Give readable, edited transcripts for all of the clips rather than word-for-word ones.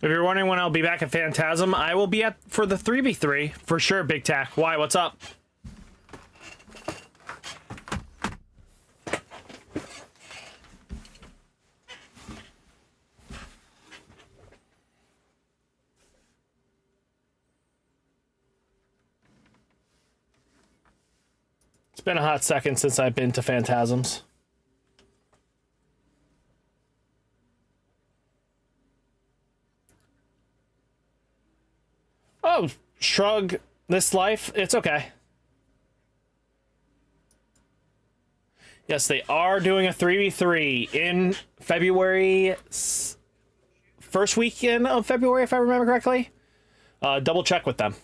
If you're wondering when I'll be back at Phantasm, I will be at for the 3v3 for sure. Big Tack. Why? What's up? It's been a hot second since I've been to Phantasms. Oh, shrug this life. It's okay. Yes, they are doing a 3v3 in February. First weekend of February, if I remember correctly. Double check with them.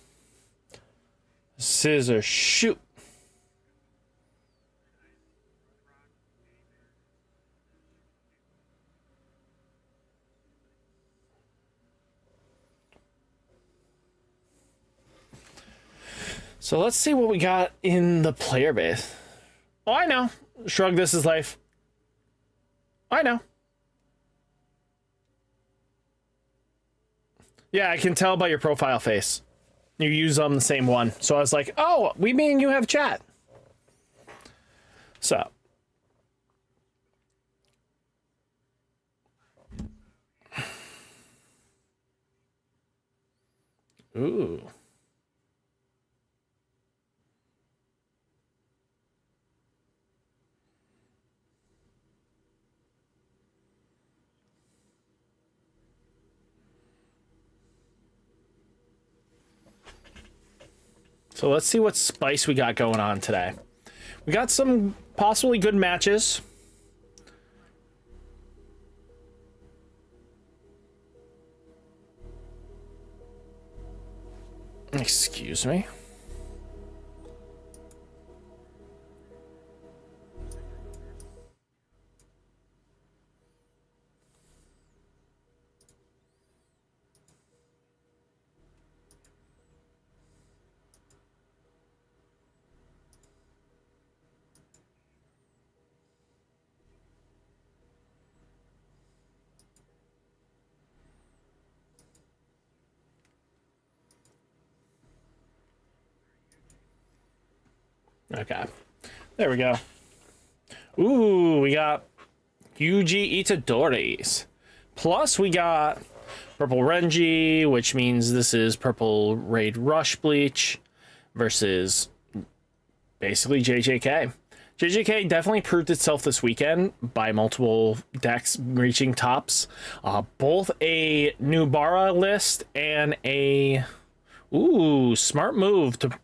Scissor, shoot. So let's see what we got in the player base. Oh, I know. Shrug, this is life. I know. Yeah, I can tell by your profile face. You use the same one. So I was like, oh, me and you have chat. So. Ooh. So let's see what spice we got going on today. We got some possibly good matches. Excuse me. Okay. There we go. Ooh, we got Yuji Itadori's. Plus, we got Purple Renji, which means this is Purple Raid Rush Bleach versus basically JJK. JJK definitely proved itself this weekend by multiple decks reaching tops. Both a Nubara list and a... Ooh, smart move to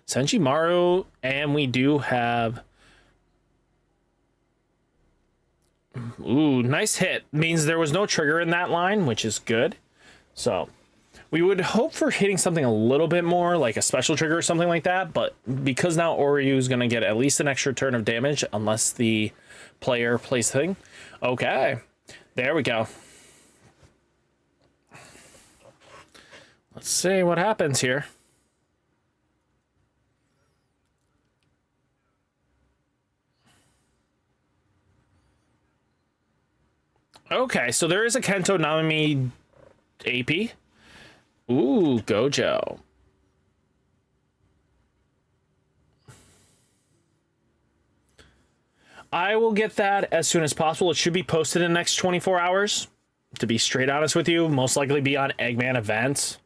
Senjimaru, and we do have... Ooh, nice hit. Means there was no trigger in that line, which is good. So, we would hope for hitting something a little bit more, like a special trigger or something like that, but because now Oryu is going to get at least an extra turn of damage, unless the player plays the thing. Okay, there we go. Let's see what happens here. Okay, so there is a Kento Namimi AP. Ooh, Gojo. I will get that as soon as possible. It should be posted in the next 24 hours. To be straight honest with you, most likely be on Eggman events.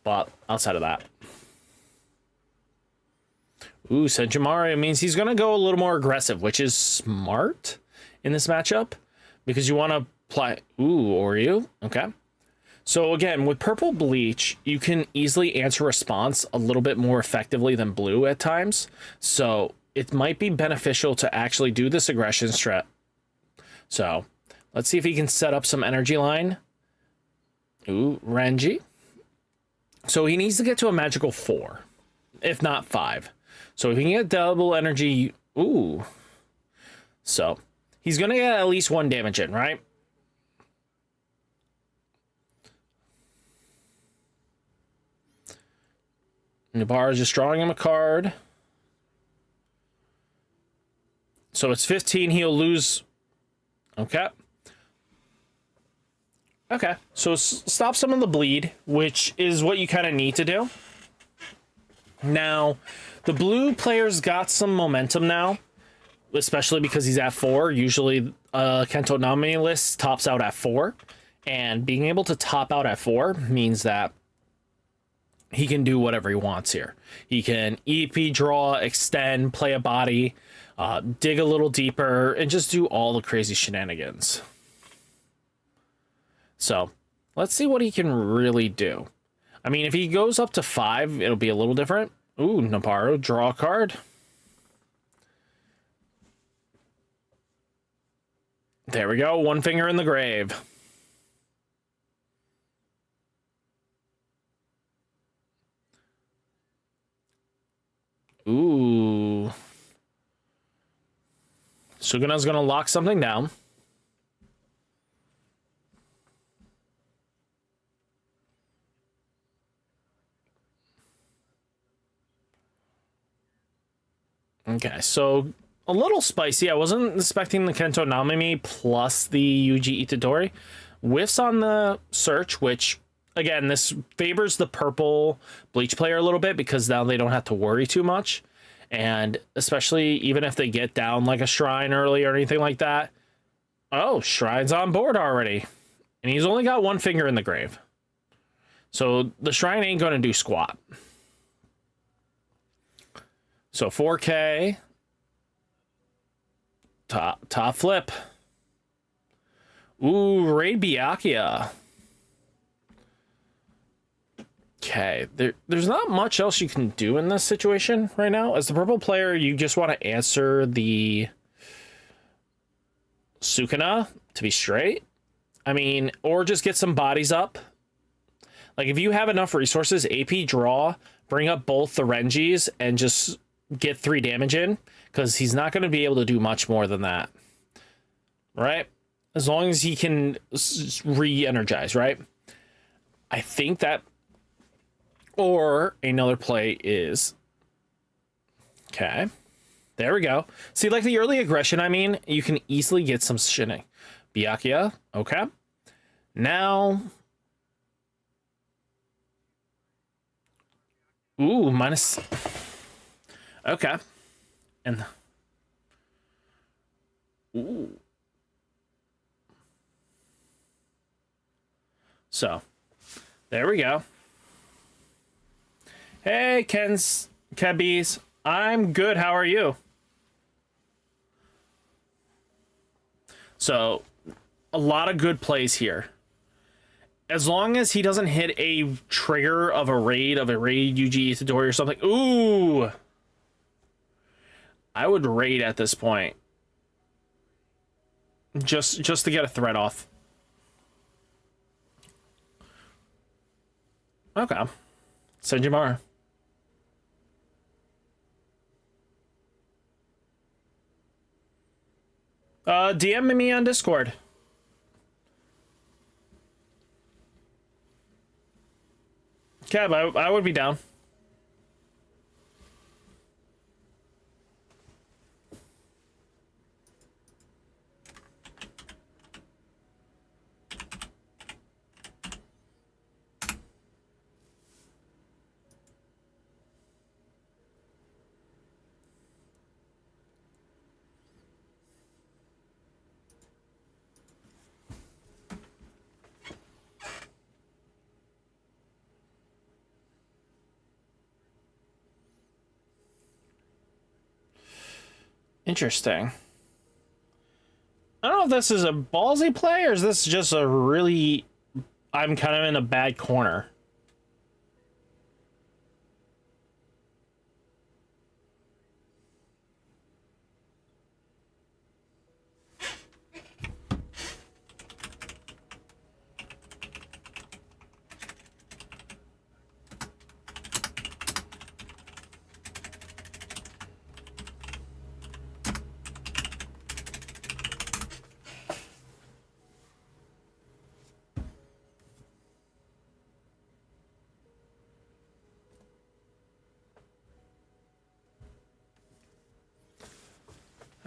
But outside of that. Ooh, Senjimaru means he's going to go a little more aggressive, which is smart in this matchup. Because you want to play... Ooh, Oryu. Okay. So again, with Purple Bleach, you can easily answer response a little bit more effectively than Blue at times. So it might be beneficial to actually do this aggression strat. So let's see if he can set up some energy line. Ooh, Renji. So he needs to get to a magical 4, if not 5. So if he can get double energy... Ooh. So he's going to get at least 1 damage in, right? Nubara is just drawing him a card. So it's 15. He'll lose. Okay. Okay, so stop some of the bleed, which is what you kind of need to do. Now, the blue player's got some momentum now, especially because he's at 4. Usually, Kento nominee list tops out at 4, and being able to top out at 4 means that he can do whatever he wants here. He can EP draw, extend, play a body, dig a little deeper, and just do all the crazy shenanigans. So, let's see what he can really do. I mean, if he goes up to 5, it'll be a little different. Ooh, Nabarro, draw a card. There we go, one finger in the grave. Ooh. Suguna's gonna lock something down. Okay, so a little spicy. I wasn't expecting the Kento Namimi plus the Yuji Itadori. Whiffs on the search, which, again, this favors the purple bleach player a little bit because now they don't have to worry too much. And especially even if they get down like a shrine early or anything like that. Oh, shrine's on board already. And he's only got one finger in the grave. So the shrine ain't going to do squat. So 4K. Top flip. Ooh, Raid Byakuya. Okay, there's not much else you can do in this situation right now. As the purple player, you just want to answer the Sukuna to be straight. I mean, or just get some bodies up. Like, if you have enough resources, AP draw, bring up both the Renjis, and just get 3 damage in, because he's not going to be able to do much more than that. Right? As long as he can re-energize, right? I think that... Or another play is... Okay. There we go. See, like the early aggression, I mean, you can easily get some shinning. Byakuya. Okay. Now... Ooh, minus... Okay. And... Ooh. So, there we go. Hey, Kebbies. I'm good. How are you? So, a lot of good plays here. As long as he doesn't hit a trigger of a raid Yuji Itadori or something. Ooh! I would raid at this point. Just to get a threat off. Okay. Senjimara. DM me on Discord. Cab, I would be down. Interesting. I don't know if this is a ballsy play or is this just a really... I'm kind of in a bad corner.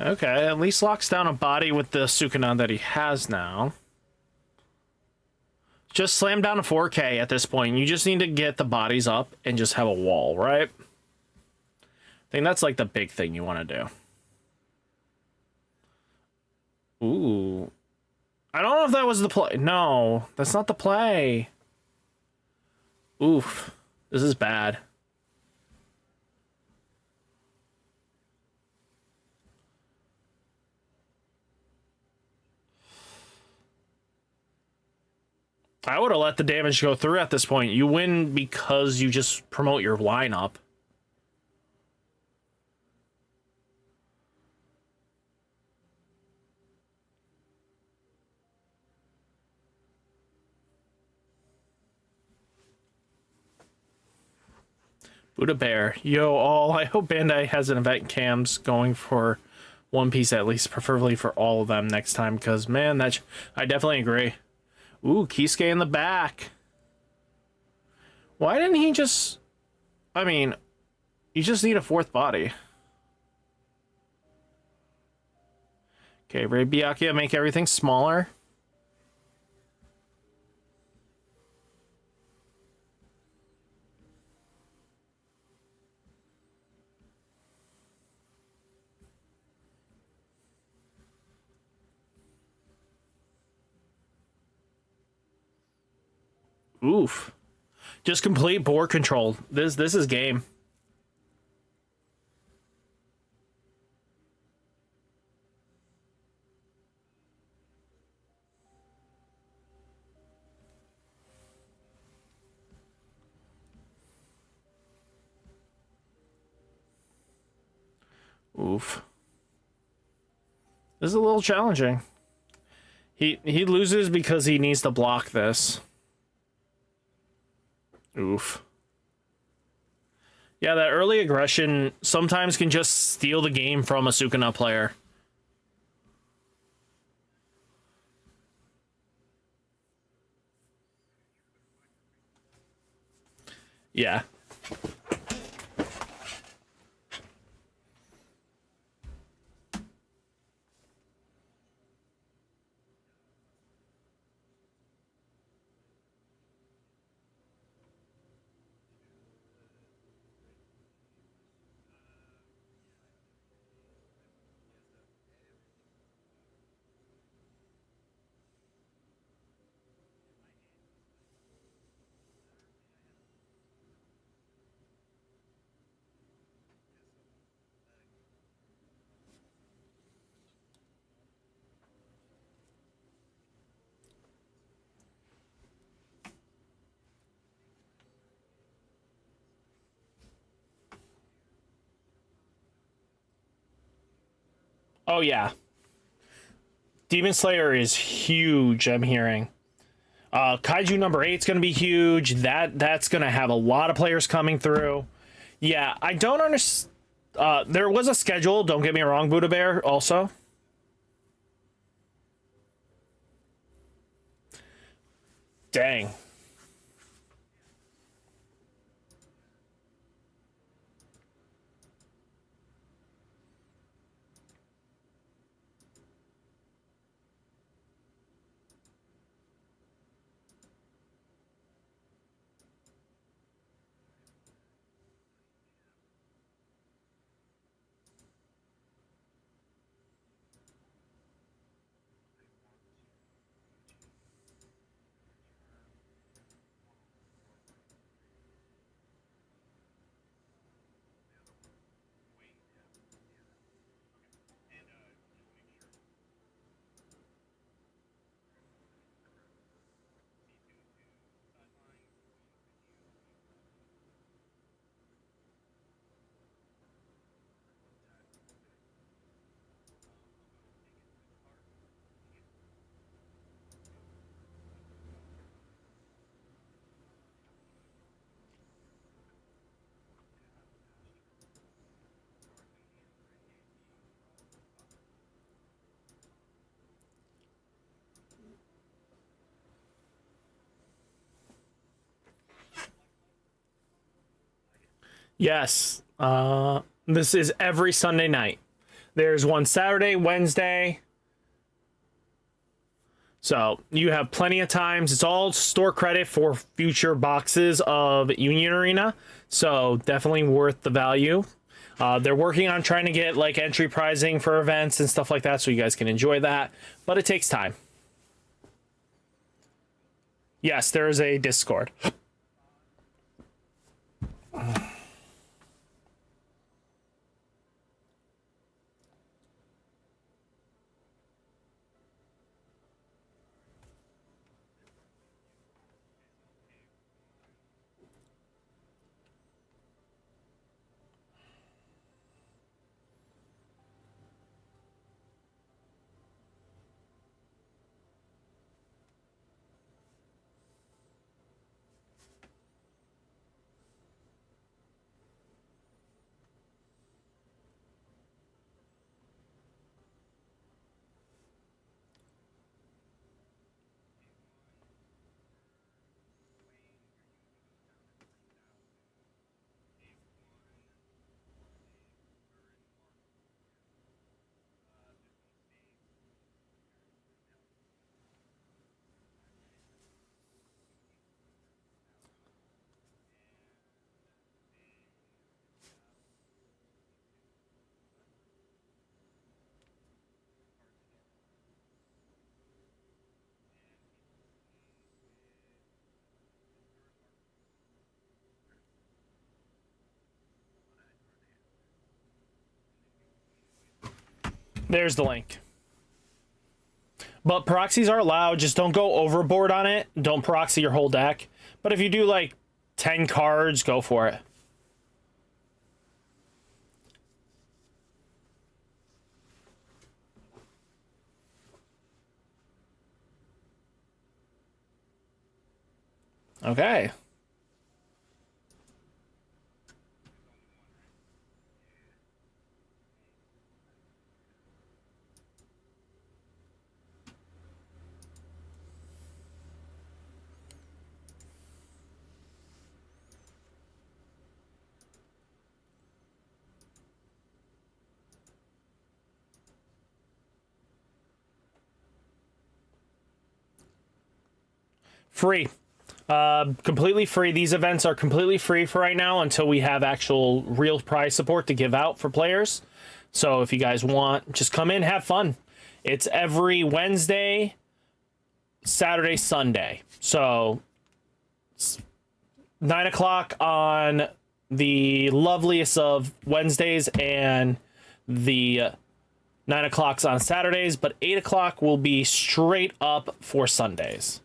Okay, at least locks down a body with the Sukuna that he has now. Just slam down to 4K at this point. You just need to get the bodies up and just have a wall, right? I think that's like the big thing you want to do. Ooh. I don't know if that was the play. No, that's not the play. Oof. This is bad. I would have let the damage go through at this point. You win because you just promote your lineup. Buddha Bear. Yo, all. I hope Bandai has an event cams going for One Piece at least, preferably for all of them next time, because, man, that's... I definitely agree. Ooh, Kisuke in the back. Why didn't he just... I mean, you just need a fourth body. Okay, Ray Byakuya, make everything smaller. Oof. Just complete board control. This is game. Oof. This is a little challenging. He loses because he needs to block this. Oof. Yeah, that early aggression sometimes can just steal the game from a Sukuna player. Yeah. Oh, yeah. Demon Slayer is huge, I'm hearing. Kaiju number 8 is going to be huge. That's going to have a lot of players coming through. Yeah, I don't understand. There was a schedule, don't get me wrong, Buddha Bear, also. Dang. Yes. This is every Sunday night. There's one Saturday, Wednesday. So you have plenty of times. It's all store credit for future boxes of Union Arena. So definitely worth the value. They're working on trying to get like entry pricing for events and stuff like that, so you guys can enjoy that. But it takes time. Yes, there is a Discord. There's the link. But proxies are allowed. Just don't go overboard on it. Don't proxy your whole deck. But if you do like 10 cards, go for it. Okay. Free. Completely free. These events are completely free for right now until we have actual real prize support to give out for players. So if you guys want, just come in, have fun. It's every Wednesday, Saturday, Sunday. So 9 o'clock on the loveliest of Wednesdays and the 9 o'clock's on Saturdays, but 8 o'clock will be straight up for Sundays.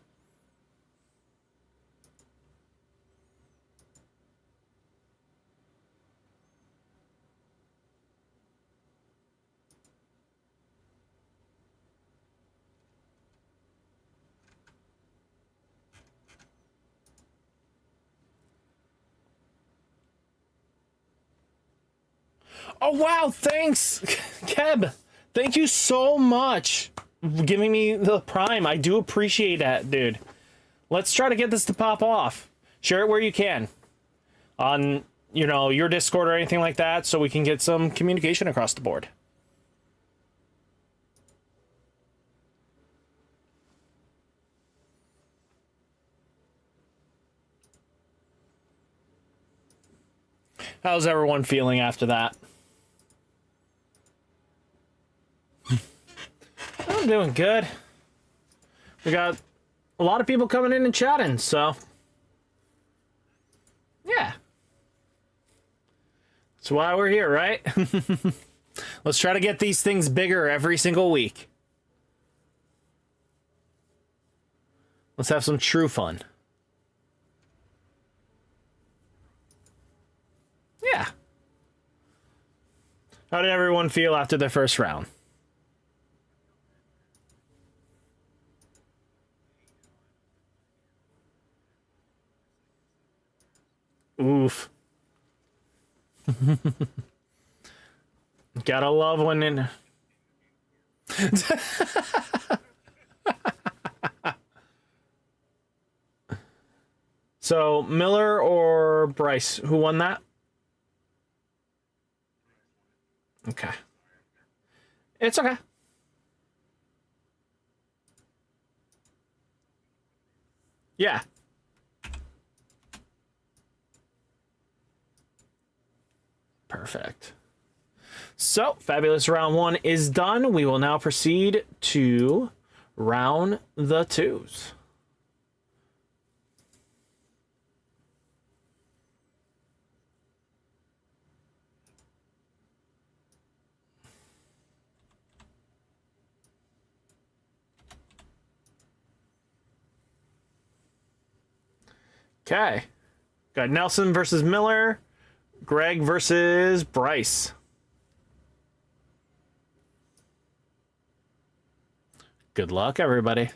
Oh, wow. Thanks, Keb. Thank you so much for giving me the Prime. I do appreciate that, dude. Let's try to get this to pop off. Share it where you can. On, you know, your Discord or anything like that, so we can get some communication across the board. How's everyone feeling after that? I'm doing good. We got a lot of people coming in and chatting, so yeah. That's why we're here, right? Let's try to get these things bigger every single week. Let's have some true fun. Yeah. How did everyone feel after their first round? Oof. Gotta love when in. So, Miller or Bryce, who won that? Okay. It's okay. Yeah. Perfect. So, fabulous round 1 is done. We will now proceed to round the 2s. Okay. Got Nelson versus Miller, Greg versus Bryce. Good luck, everybody.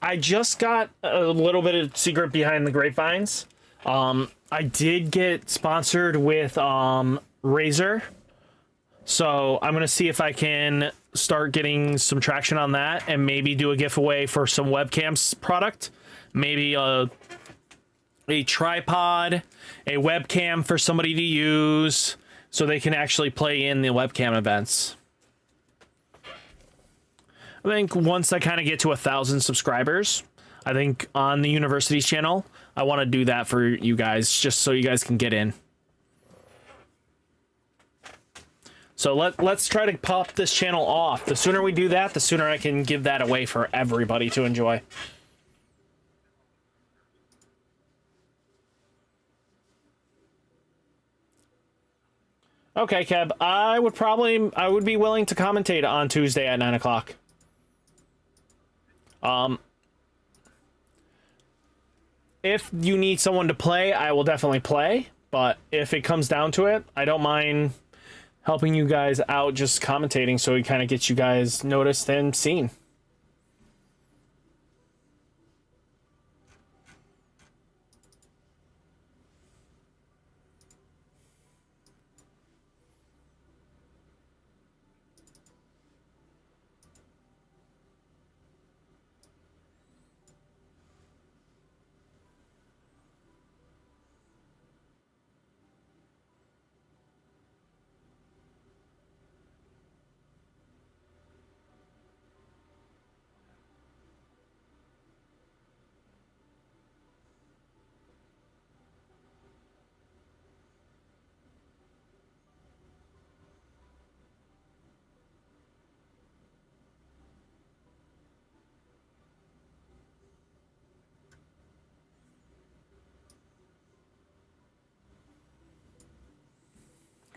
I just got a little bit of secret behind the grapevines. I did get sponsored with Razer, so I'm gonna see if I can start getting some traction on that and maybe do a giveaway for some webcams product. Maybe a tripod, a webcam for somebody to use so they can actually play in the webcam events. I think once I kind of get to 1,000 subscribers, I think on the University's channel, I want to do that for you guys, just so you guys can get in. So let's try to pop this channel off. The sooner we do that, the sooner I can give that away for everybody to enjoy. Okay, Kev, I would be willing to commentate on Tuesday at 9 o'clock. If you need someone to play, I will definitely play. But if it comes down to it, I don't mind helping you guys out, just commentating, so it kind of gets you guys noticed and seen.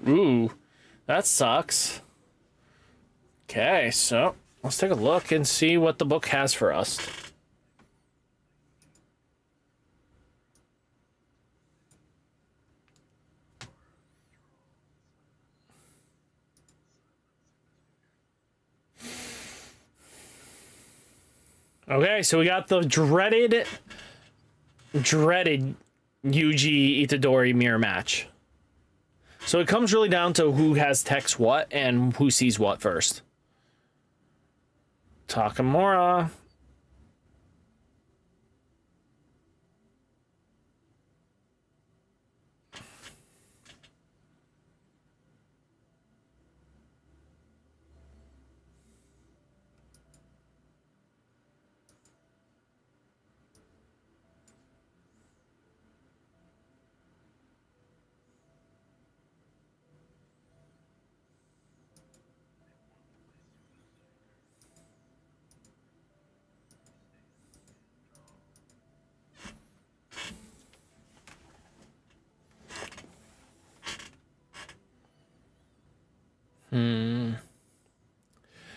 Ooh, that sucks. Okay, so let's take a look and see what the book has for us. Okay, so we got the dreaded Yuji Itadori mirror match. So it comes really down to who has text what and who sees what first. Takamura.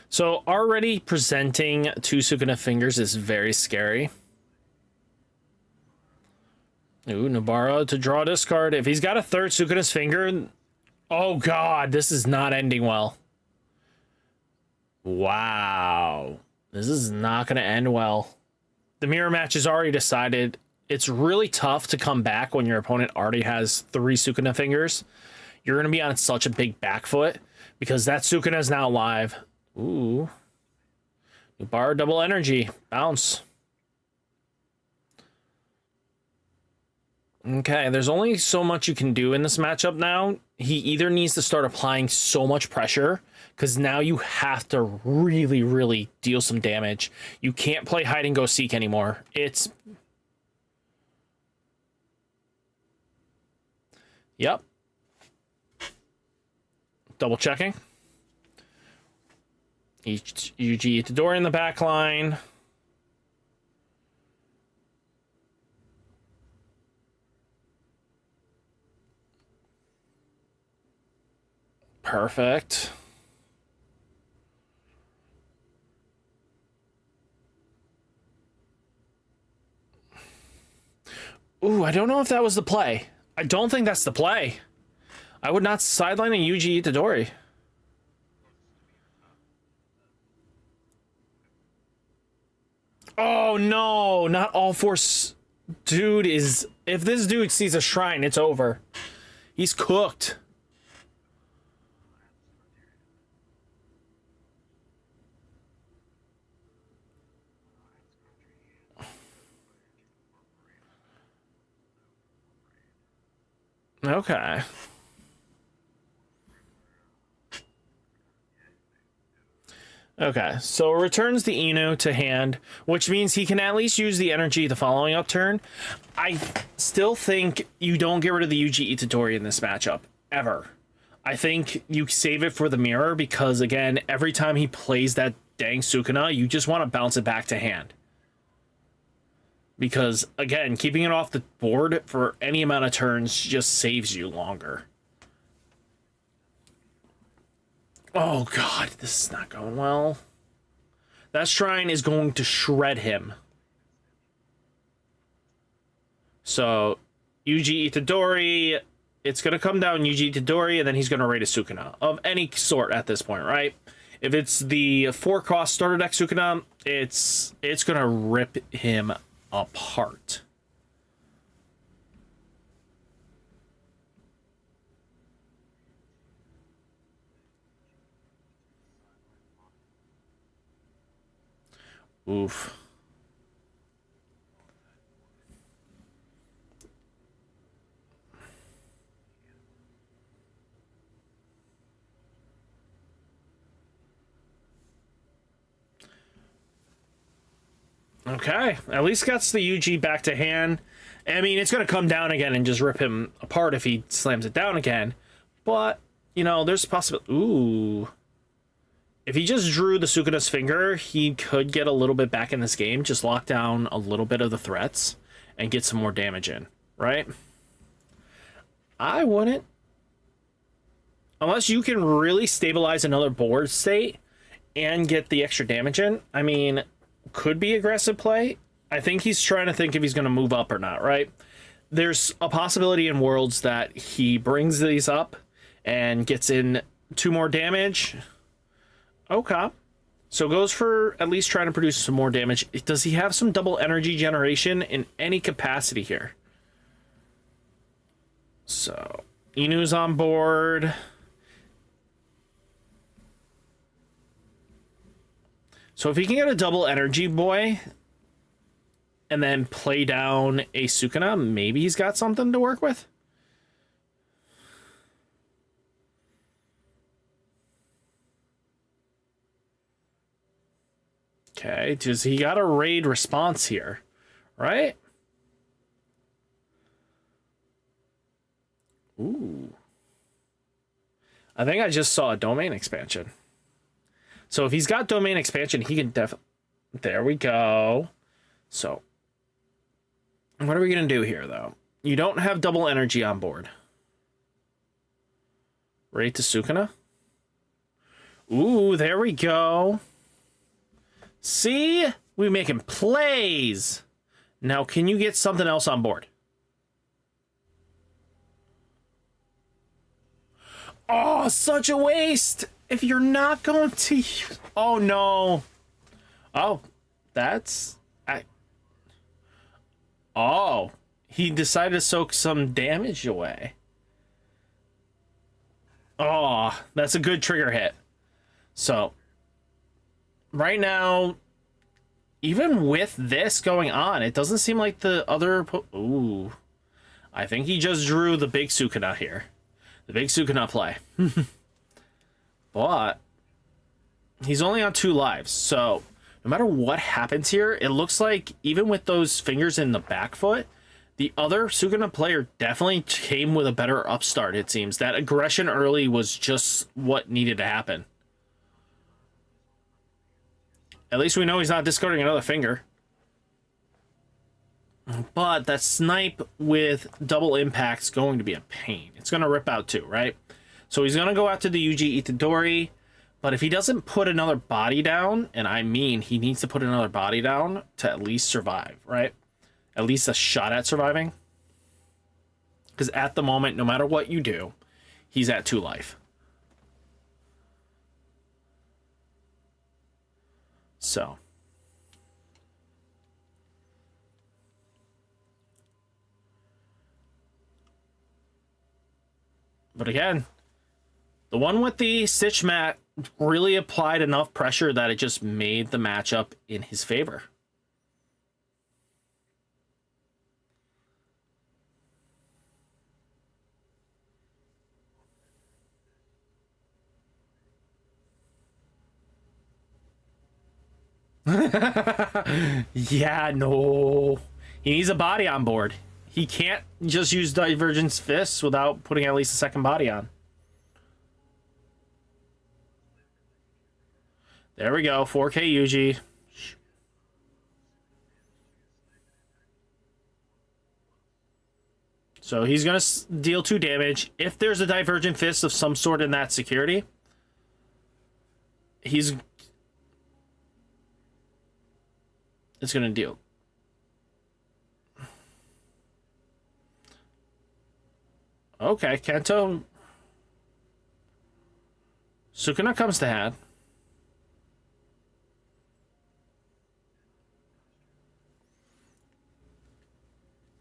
So already presenting two Sukuna fingers is very scary. Ooh, Nobara to draw discard. If he's got a third Sukuna's finger, oh god, this is not ending well. Wow. This is not going to end well. The mirror match is already decided. It's really tough to come back when your opponent already has 3 Sukuna fingers. You're going to be on such a big back foot because that Sukuna is now live. Ooh. You borrow double energy. Bounce. Okay, there's only so much you can do in this matchup now. He either needs to start applying so much pressure, because now you have to really, really deal some damage. You can't play hide and go seek anymore. It's... Yep. Double checking. Yuji Itadori in the back line. Perfect. Ooh, I don't know if that was the play. I don't think that's the play. I would not sideline a Yuji Itadori. Oh no, not all 4. Dude is... If this dude sees a shrine, it's over. He's cooked. Okay. Okay, so it returns the Inu to hand, which means he can at least use the energy the following up turn. I still think you don't get rid of the Yuji Itadori in this matchup, ever. I think you save it for the mirror because, again, every time he plays that dang Sukuna, you just want to bounce it back to hand. Because, again, keeping it off the board for any amount of turns just saves you longer. Oh, God, this is not going well. That shrine is going to shred him. So, Yuji Itadori, it's going to come down Yuji Itadori, and then he's going to raid a Sukuna of any sort at this point, right? If it's the 4-cost starter deck Sukuna, it's going to rip him apart. Oof. Okay, at least gets the UG back to hand. I mean, it's going to come down again and just rip him apart if he slams it down again. But, you know, there's a possibility... Ooh. If he just drew the Sukuna's finger, he could get a little bit back in this game, just lock down a little bit of the threats, and get some more damage in, right? I wouldn't. Unless you can really stabilize another board state and get the extra damage in. I mean, could be aggressive play. I think he's trying to think if he's going to move up or not, right? There's a possibility in Worlds that he brings these up and gets in 2 more damage. Okay. So goes for at least trying to produce some more damage. Does he have some double energy generation in any capacity here? So, Inu's on board. So if he can get a double energy boy and then play down a Sukuna, maybe he's got something to work with. Okay, does he got a raid response here, right? Ooh. I think I just saw a domain expansion. So if he's got domain expansion, he can definitely... There we go. So, what are we going to do here, though? You don't have double energy on board. Raid to Sukuna. Ooh, there we go. See? We making plays. Now, can you get something else on board? Oh, such a waste. If you're not going to... Oh, no. Oh, that's... Oh, he decided to soak some damage away. Oh, that's a good trigger hit. So, right now, even with this going on, it doesn't seem like the other... Ooh. I think he just drew the big Sukuna here. The big Sukuna play. But, he's only on 2 lives, so... No matter what happens here, it looks like even with those fingers in the back foot, the other Sukuna player definitely came with a better upstart, it seems. That aggression early was just what needed to happen. At least we know he's not discarding another finger. But that snipe with double impact's going to be a pain. It's going to rip out too, right? So he's going to go after the Yuji Itadori. But if he doesn't put another body down, and I mean he needs to put another body down to at least survive, right? At least a shot at surviving. Because at the moment, no matter what you do, he's at 2 life. So. But again, the one with the Stitch Mat really applied enough pressure that it just made the matchup in his favor. Yeah, no. He needs a body on board. He can't just use Divergence Fists without putting at least a second body on. There we go, 4K Yuji. So he's going to deal 2 damage. If there's a Divergent Fist of some sort in that security, it's going to deal. Okay, Kento. Sukuna comes to hand.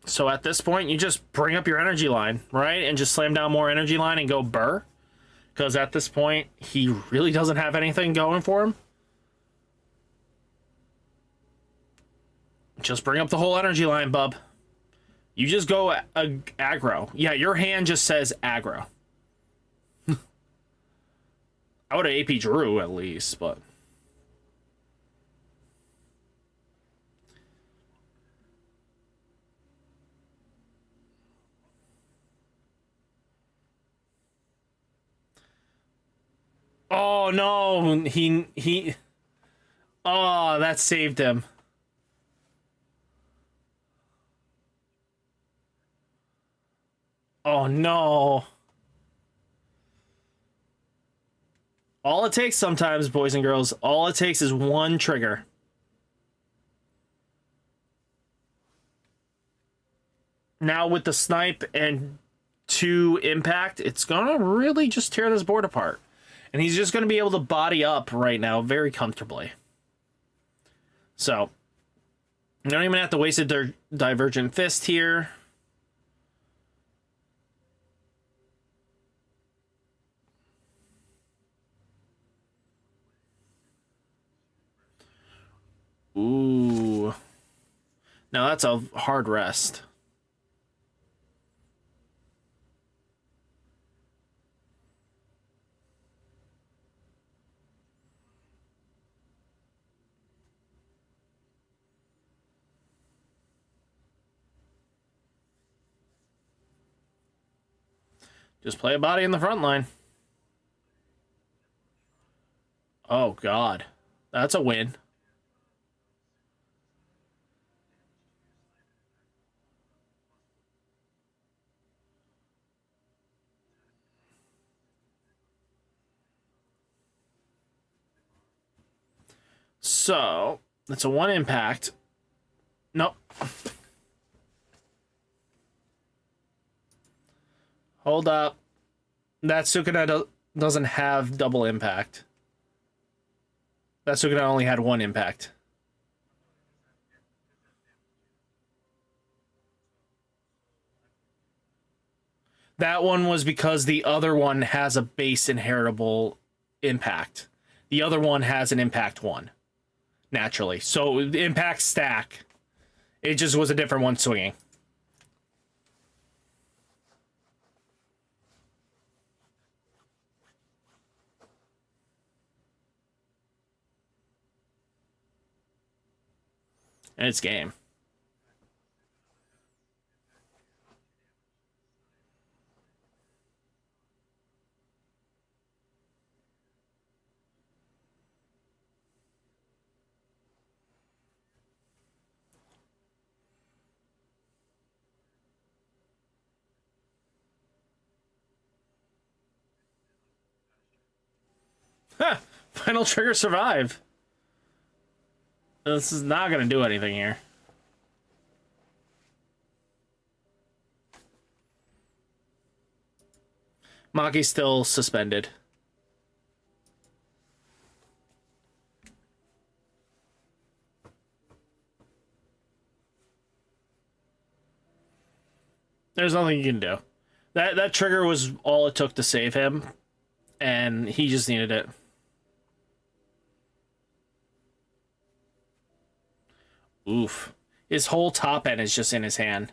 So at this point, you just bring up your energy line, right? And just slam down more energy line and go burr. Because at this point, he really doesn't have anything going for him. Just bring up the whole energy line, bub. You just go aggro. Yeah, your hand just says aggro. I would have AP Drew at least, but... Oh no, he oh, that saved him. Oh no. All it takes sometimes, boys and girls, all it takes is one trigger. Now with the snipe and 2 impact, it's gonna really just tear this board apart. And he's just going to be able to body up right now very comfortably. So, you don't even have to waste a Divergent Fist here. Ooh. Now that's a hard rest. Just play a body in the front line. Oh, God. That's a win. So, that's a 1 impact. Nope. Hold up. That Sukuna doesn't have double impact. That Suicune only had one impact. That one was because the other one has a base inheritable impact. The other one has an impact one, naturally. So the impact stack. It just was a different one swinging. And it's game. Huh. Final trigger survive. This is not going to do anything here. Maki's still suspended. There's nothing you can do. That trigger was all it took to save him, and he just needed it. Oof. His whole top end is just in his hand.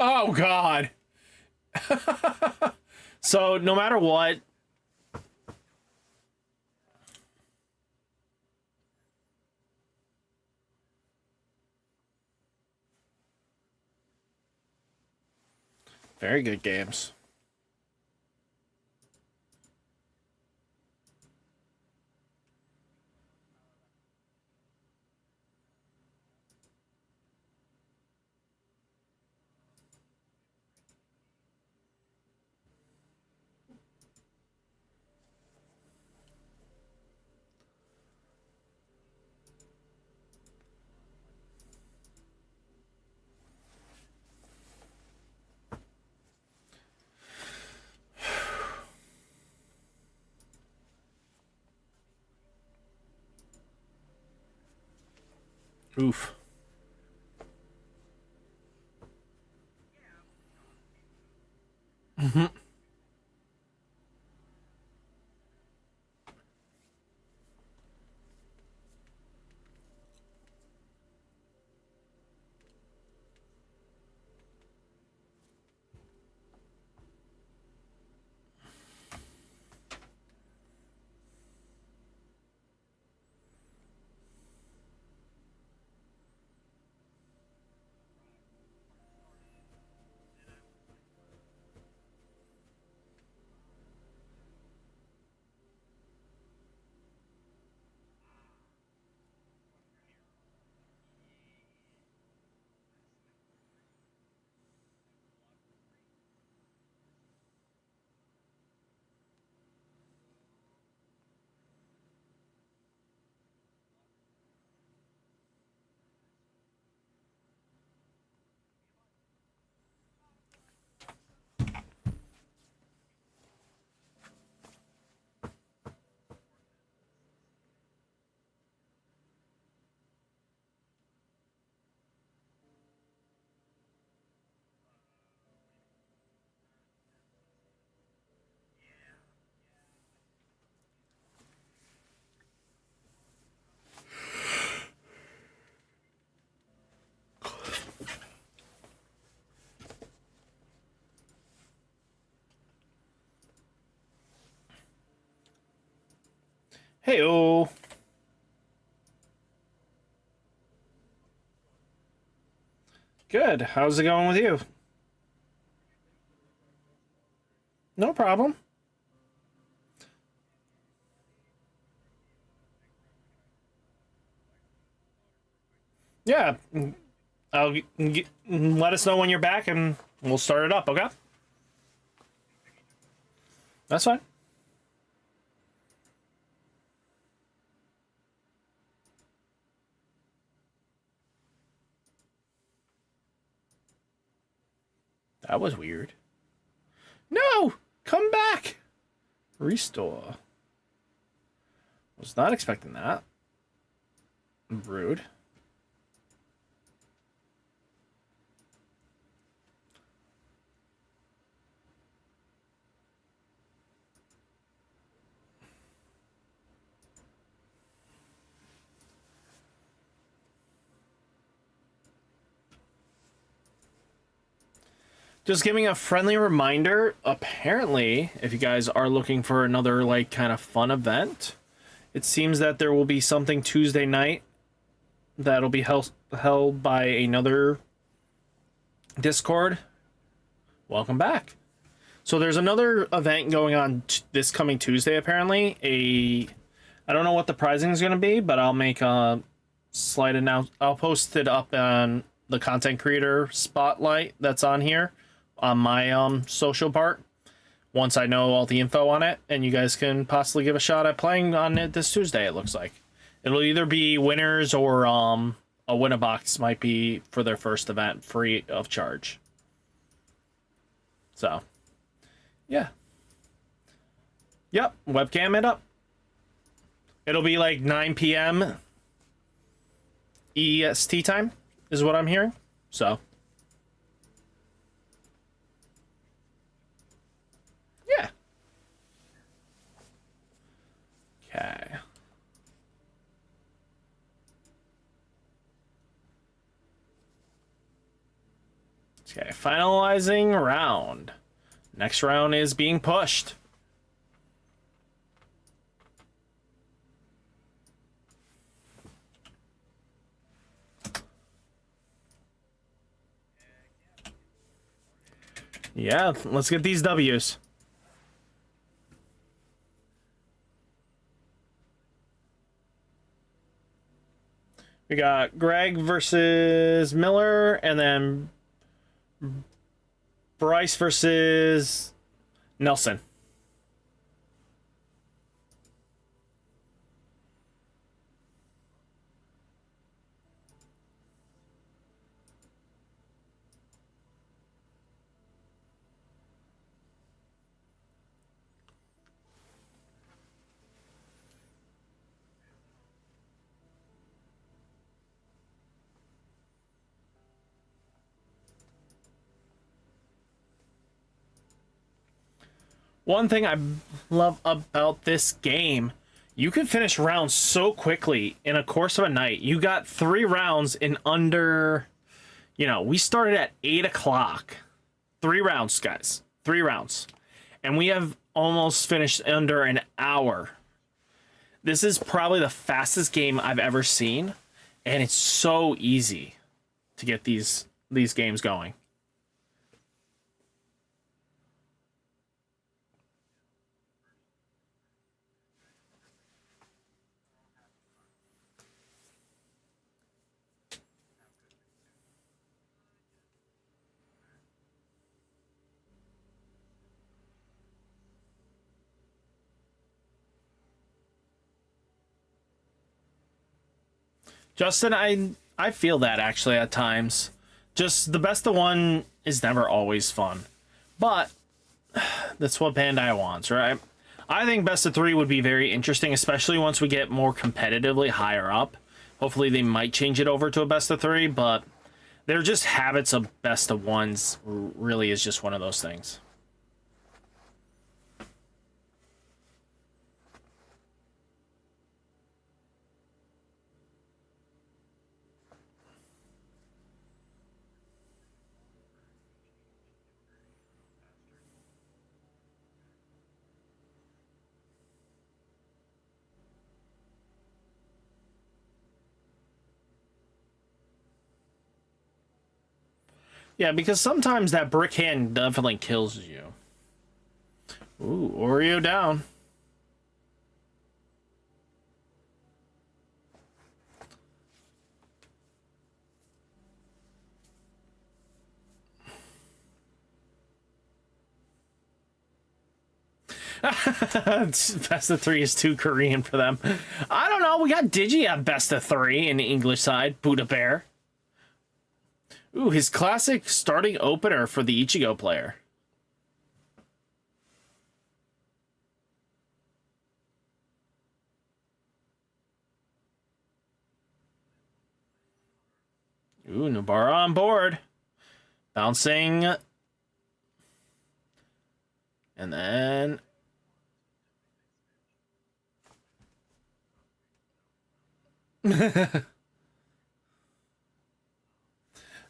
Oh, God. So, no matter what... Very good games. Oof. Mm-hmm. Hey-oh. Good. How's it going with you? No problem. Yeah. Let us know when you're back and we'll start it up, okay? That's fine. That was weird. No! Come back! Restore. Was not expecting that. Rude. Just giving a friendly reminder, apparently, if you guys are looking for another, like, kind of fun event, it seems that there will be something Tuesday night that'll be held by another Discord. Welcome back. So there's another event going on this coming Tuesday, apparently. I don't know what the pricing is going to be, but I'll make a slight announcement. I'll post it up on the content creator spotlight that's on here. On my social part, once I know all the info on it, and you guys can possibly give a shot at playing on it this Tuesday. It looks like it'll either be winners or a win a box might be for their first event free of charge. So yeah, yep, webcam it up. It'll be like 9 p.m. EST time is what I'm hearing. So yeah. Okay. Okay, finalizing round. Next round is being pushed. Yeah, let's get these W's. We got Greg versus Miller, and then Bryce versus Nelson. One thing I love about this game, you can finish rounds so quickly in a course of a night. You got 3 rounds in under, we started at 8 o'clock. 3 rounds, guys. 3 rounds. And we have almost finished under an hour. This is probably the fastest game I've ever seen. And it's so easy to get these games going. Justin, I feel that actually at times. Just the best of one is never always fun. But that's what Bandai wants, right? I think best of 3 would be very interesting, especially once we get more competitively higher up. Hopefully they might change it over to a best of 3, but they're just habits of best of 1s really is just one of those things. Yeah, because sometimes that brick hand definitely kills you. Ooh, Oreo down. Best of 3 is too Korean for them. I don't know. We got Digi at best of 3 in the English side. Buddha Bear. Ooh, his classic starting opener for the Ichigo player. Ooh, Nobara on board. Bouncing. And then...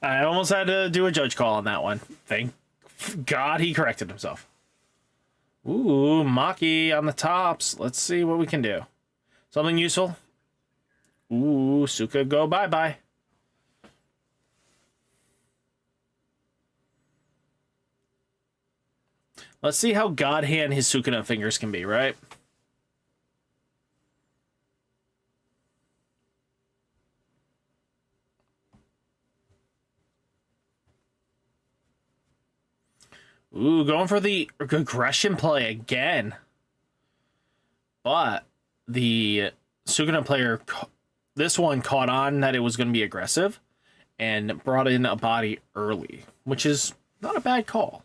I almost had to do a judge call on that one. Thank God he corrected himself. Ooh, Maki on the tops. Let's see what we can do. Something useful. Ooh, Suka go bye-bye. Let's see how God hand his Sukuna fingers can be, right? Ooh, going for the aggression play again. But the Sukuna player, this one caught on that it was going to be aggressive and brought in a body early, which is not a bad call.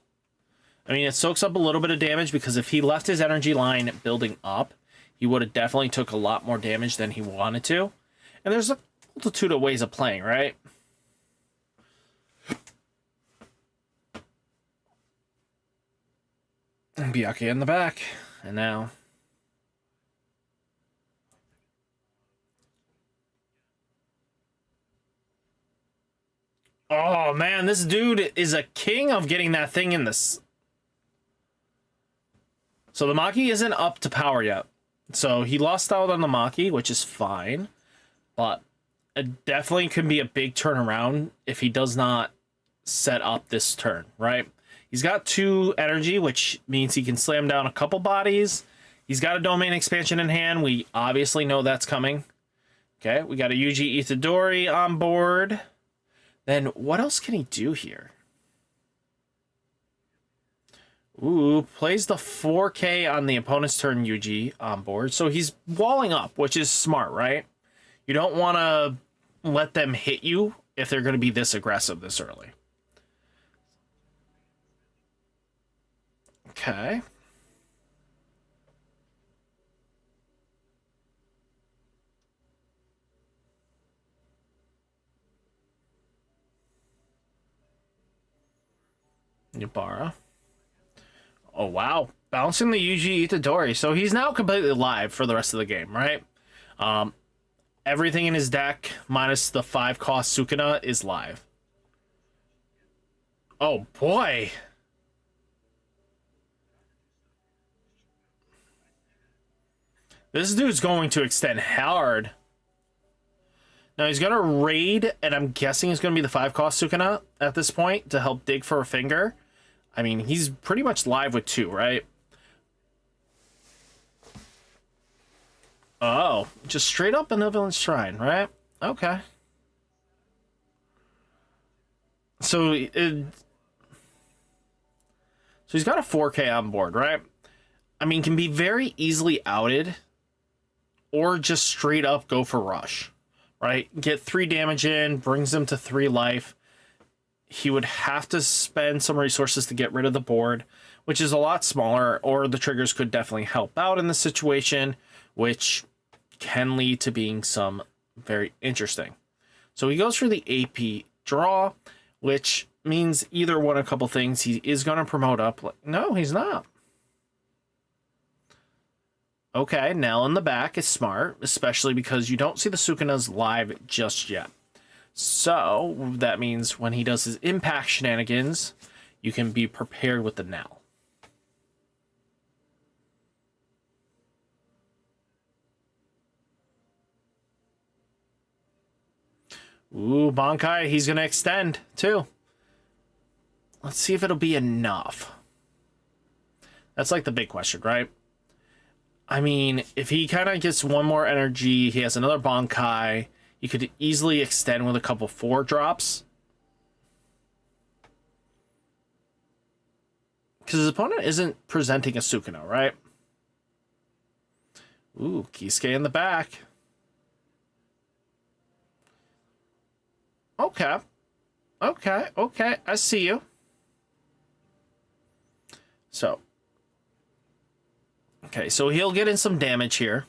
I mean, it soaks up a little bit of damage because if he left his energy line building up, he would have definitely took a lot more damage than he wanted to. And there's a multitude of ways of playing, right? And Byakuya in the back. And now... Oh, man, this dude is a king of getting that thing in this. So the Maki isn't up to power yet. So he lost out on the Maki, which is fine. But it definitely can be a big turnaround if he does not set up this turn, right? He's got 2 energy, which means he can slam down a couple bodies. He's got a domain expansion in hand. We obviously know that's coming. Okay, we got a Yuji Itadori on board. Then what else can he do here? Ooh, plays the 4K on the opponent's turn Yuji on board. So he's walling up, which is smart, right? You don't want to let them hit you if they're going to be this aggressive this early. Okay. Yubara. Oh, wow. Bouncing the Yuji Itadori. So he's now completely live for the rest of the game, right? Everything in his deck, minus the 5-cost Sukuna, is live. Oh, boy. This dude's going to extend hard. Now he's going to raid, and I'm guessing it's going to be the 5-cost Sukuna at this point to help dig for a finger. I mean, he's pretty much live with 2, right? Oh, just straight up Benevolent Shrine, right? Okay. So he's got a 4K on board, right? I mean, can be very easily outed or just straight up go for rush, right? Get 3 damage in, brings him to 3 life. He would have to spend some resources to get rid of the board, which is a lot smaller, or the triggers could definitely help out in this situation, which can lead to being some very interesting. So he goes for the AP draw, which means either one of a couple things. He is going to promote up. No, he's not. Okay, Nell in the back is smart, especially because you don't see the Sukunas live just yet. So that means when he does his impact shenanigans, you can be prepared with the Nell. Ooh, Bankai, he's going to extend too. Let's see if it'll be enough. That's like the big question, right? I mean, if he kind of gets one more energy, he has another Bankai, you could easily extend with a couple 4 drops. Because his opponent isn't presenting a Sukuna, right? Ooh, Kisuke in the back. Okay. Okay, okay, I see you. So, okay, so he'll get in some damage here.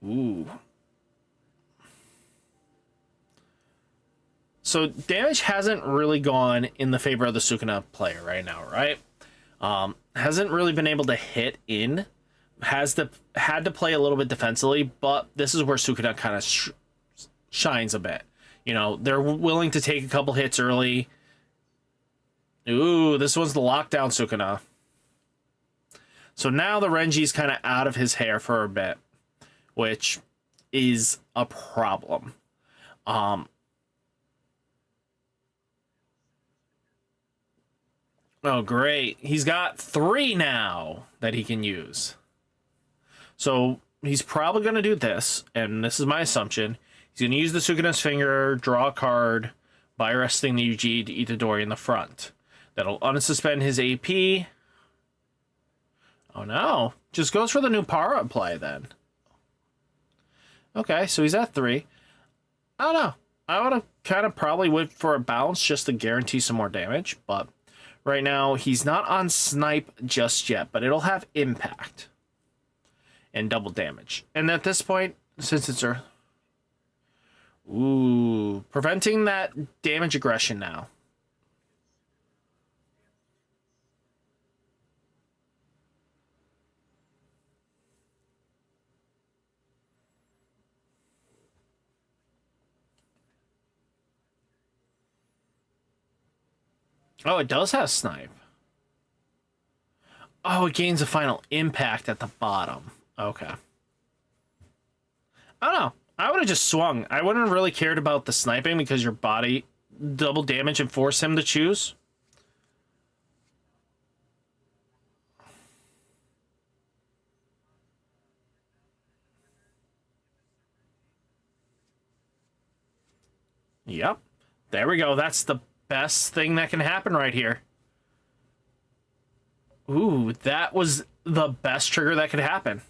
Ooh. So damage hasn't really gone in the favor of the Sukuna player right now, right? Hasn't really been able to hit in. Had to play a little bit defensively, but this is where Sukuna kind of shines a bit. You know, they're willing to take a couple hits early. Ooh, this one's the lockdown Sukuna. So now the Renji's kind of out of his hair for a bit, which is a problem. Oh, great. He's got 3 now that he can use. So he's probably going to do this, and this is my assumption. He's going to use the Sukuna's finger, draw a card by resting the UG to Itadori in the front. That'll unsuspend his AP. Oh no. Just goes for the new Para play then. Okay, so he's at 3. I don't know. I would have kind of probably went for a bounce just to guarantee some more damage, but right now he's not on snipe just yet, but it'll have impact and double damage. And at this point, since it's preventing that damage aggression now. Oh, it does have snipe. Oh, it gains a final impact at the bottom. Okay. I don't know. I would have just swung. I wouldn't have really cared about the sniping because your body double damage and force him to choose. Yep. There we go. That's the best thing that can happen right here. Ooh, that was the best trigger that could happen.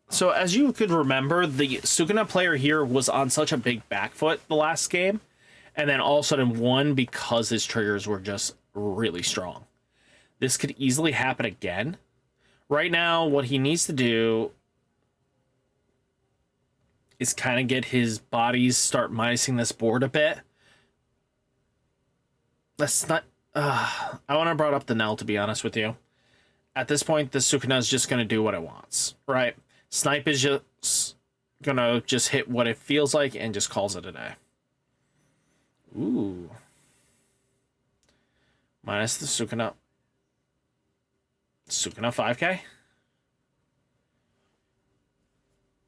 So as you could remember, the Sukuna player here was on such a big back foot the last game, and then all of a sudden won because his triggers were just really strong. This could easily happen again. Right now, what he needs to do is kind of get his bodies start minusing this board a bit. That's not... I want to brought up the Nell, to be honest with you. At this point, the Sukuna is just going to do what it wants, right? Snipe is just going to just hit what it feels like and just calls it a day. Ooh. Minus the Sukuna. Sukuna 5k?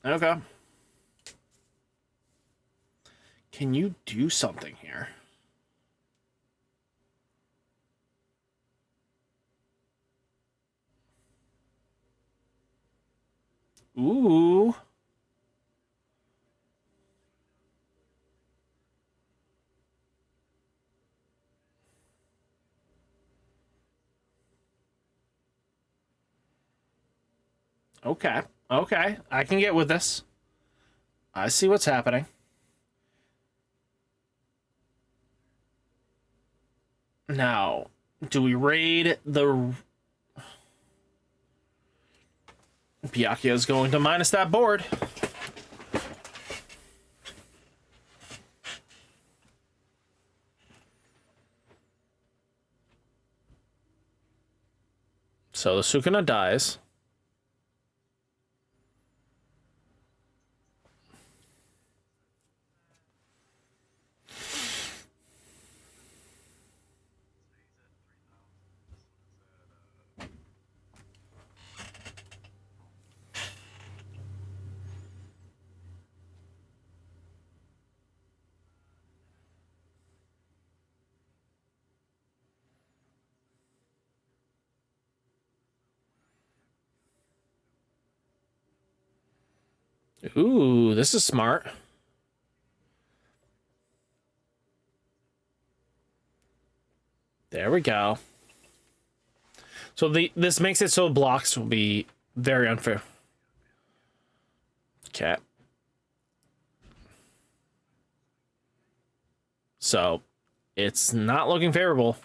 Okay. Can you do something here? Ooh. Okay. Okay. I can get with this. I see what's happening. Now, do we raid the... Byakuya's going to minus that board. So the Sukuna dies. Ooh, this is smart. There we go. So this makes it so blocks will be very unfair. Okay. So it's not looking favorable.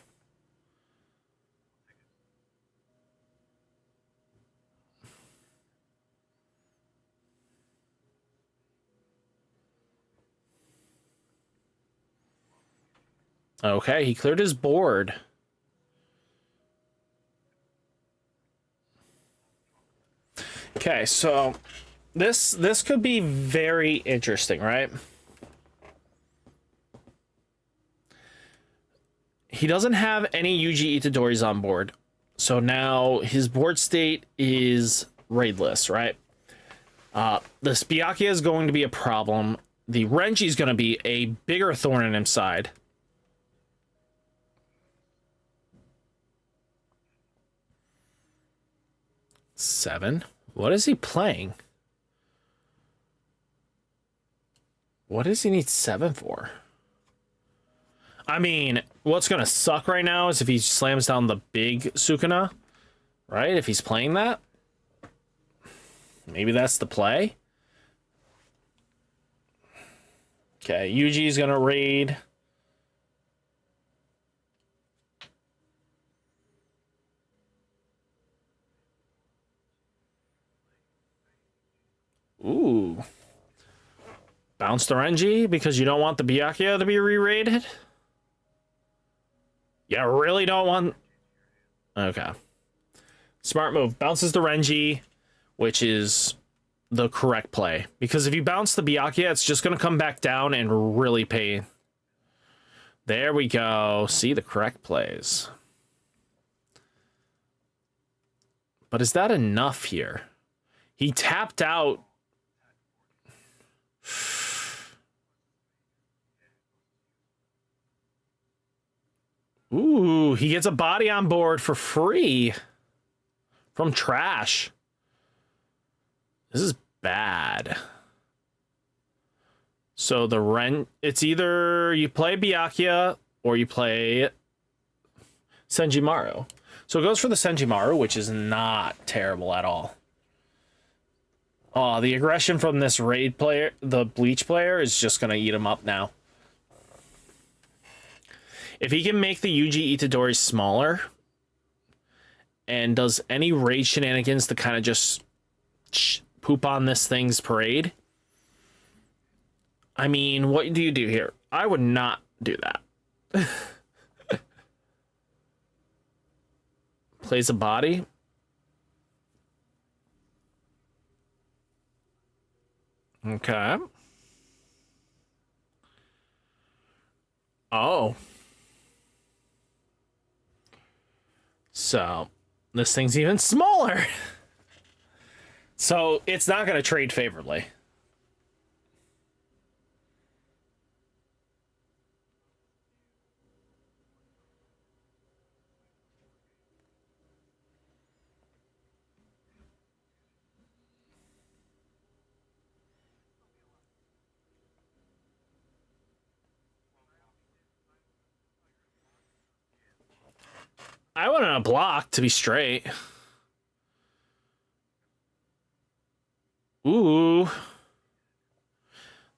Okay, he cleared his board. Okay, so this could be very interesting, right? He doesn't have any Yuji Itadoris on board. So now his board state is raidless, right? The Byakuya is going to be a problem. The Renji is going to be a bigger thorn in his side. Seven. What is he playing? What does he need 7 for? I mean, what's going to suck right now is if he slams down the big Sukuna, right? If he's playing that. Maybe that's the play. Okay, Yuji's going to raid. Ooh. Bounce the Renji because you don't want the Byakuya to be re-raided? You really don't want... Okay. Smart move. Bounces the Renji, which is the correct play. Because if you bounce the Byakuya, it's just going to come back down and really pay. There we go. See the correct plays. But is that enough here? He tapped out. Ooh, he gets a body on board for free from trash. This is bad. So it's either you play Byakuya or you play Senjimaru. So it goes for the Senjimaru, which is not terrible at all. Oh, the aggression from this raid player, the bleach player, is just going to eat him up now. If he can make the Yuji Itadori smaller and does any raid shenanigans to kind of just poop on this thing's parade, I mean, what do you do here? I would not do that. Plays a body. Okay. Oh. So, this thing's even smaller. So, it's not going to trade favorably. I want a block to be straight. Ooh.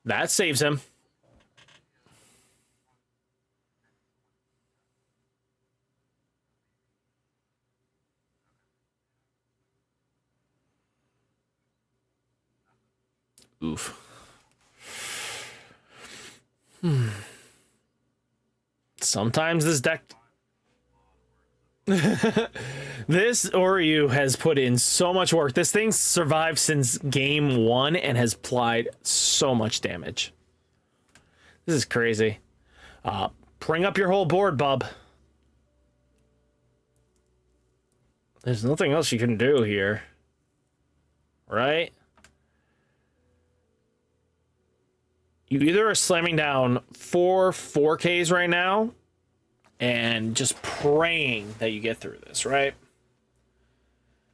That saves him. Oof. Sometimes this deck... This Oryu has put in so much work. This thing survived since game 1 and has applied so much damage. This is crazy. Bring up your whole board, bub. There's nothing else you can do here. Right? You either are slamming down 4Ks right now and just praying that you get through this, right?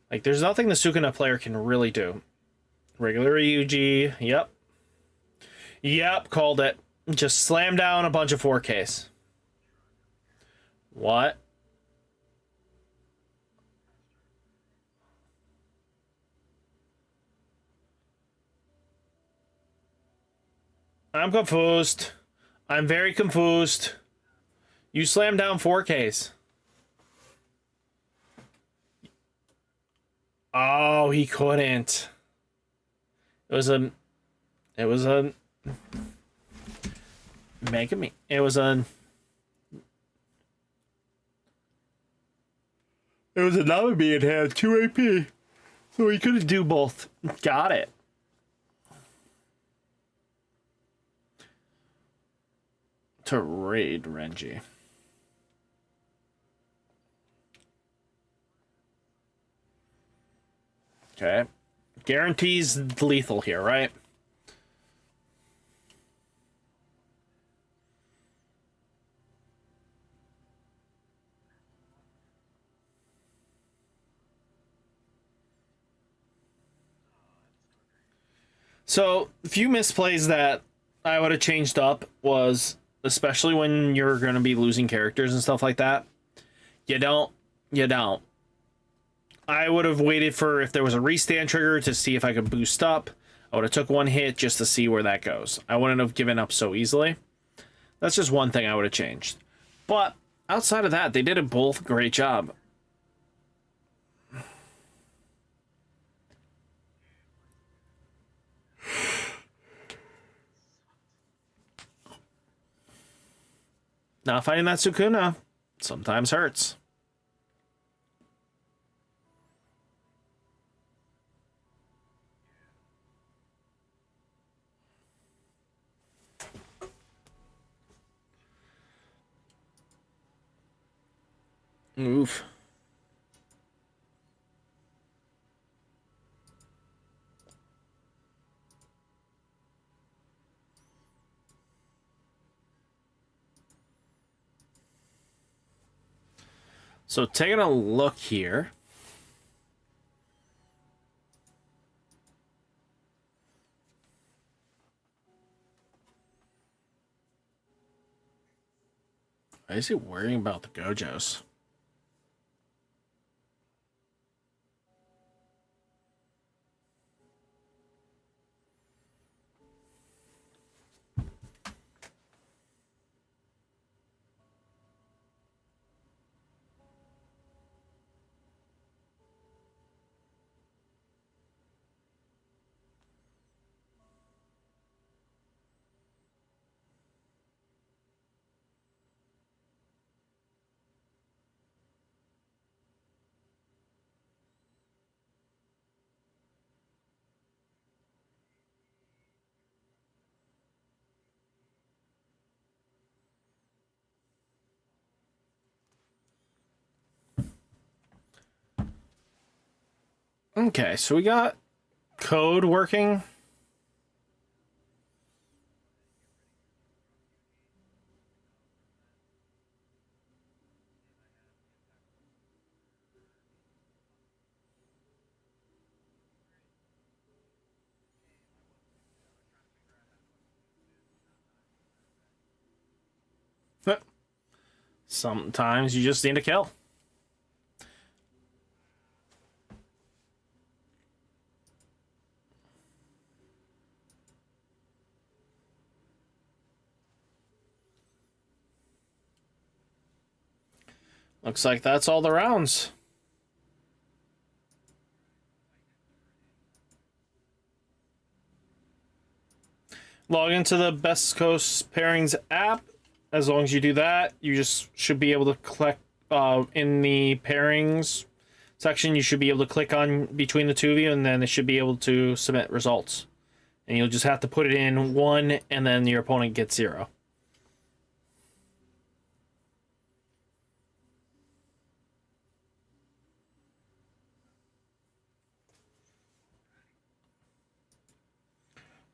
Like, there's nothing the Sukuna player can really do. Regular Yuji, yep. Yep, called it. Just slam down a bunch of 4Ks. What? I'm confused. I'm very confused. You slammed down 4Ks. Oh, he couldn't. It was a Mega Me. It was another me and had 2 AP. So he couldn't do both. Got it. To raid Renji. Okay. Guarantees lethal here, right? So, a few misplays that I would have changed up was, especially when you're going to be losing characters and stuff like that, you don't. I would have waited for if there was a restand trigger to see if I could boost up. I would have took one hit just to see where that goes. I wouldn't have given up so easily. That's just one thing I would have changed. But outside of that, they did a both great job. Not fighting that Sukuna sometimes hurts. Oof. So taking a look here. Why is he worrying about the Gojos? Okay, so we got code working. Sometimes you just need a kill. Looks like that's all the rounds. Log into the Best Coast Pairings app. As long as you do that, you just should be able to click in the pairings section. You should be able to click on between the two of you, and then it should be able to submit results. And you'll just have to put it in 1, and then your opponent gets 0.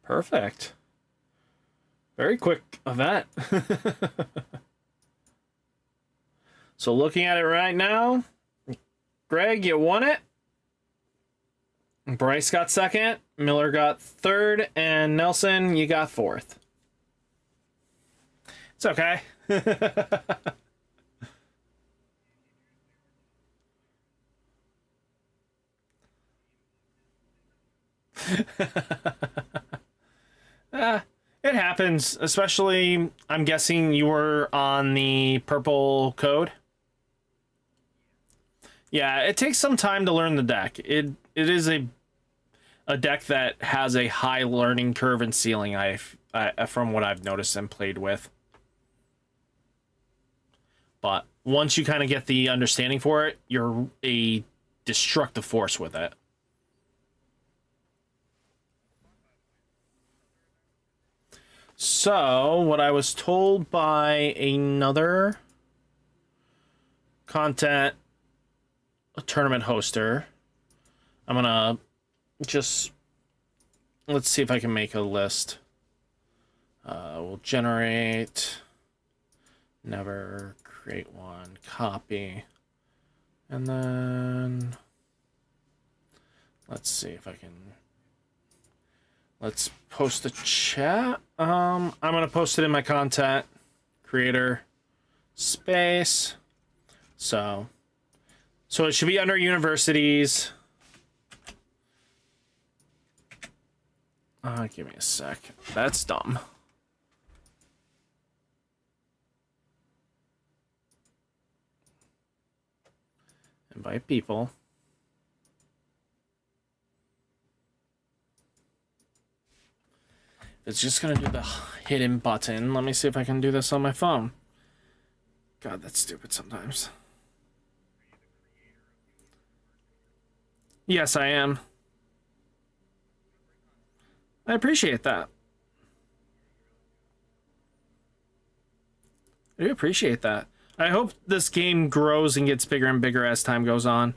Perfect. Very quick event. So looking at it right now, Greg, you won it. Bryce got 2nd, Miller got 3rd, and Nelson, you got 4th. It's okay. It happens. happens, especially, I'm guessing you were on the purple code. Yeah, it takes some time to learn the deck. It is a deck that has a high learning curve and ceiling, from what I've noticed and played with. But once you kind of get the understanding for it, you're a destructive force with it. So, what I was told by another content tournament hoster, I'm gonna just, let's see if I can make a list. We'll generate, never create one, copy, and then let's see if I can, let's post a chat. I'm gonna post it in my content creator space. So it should be under universities. Give me a sec. That's dumb. Invite people. It's just gonna do the hidden button. Let me see if I can do this on my phone. God, that's stupid sometimes. Yes, I am. I appreciate that. I do appreciate that. I hope this game grows and gets bigger and bigger as time goes on.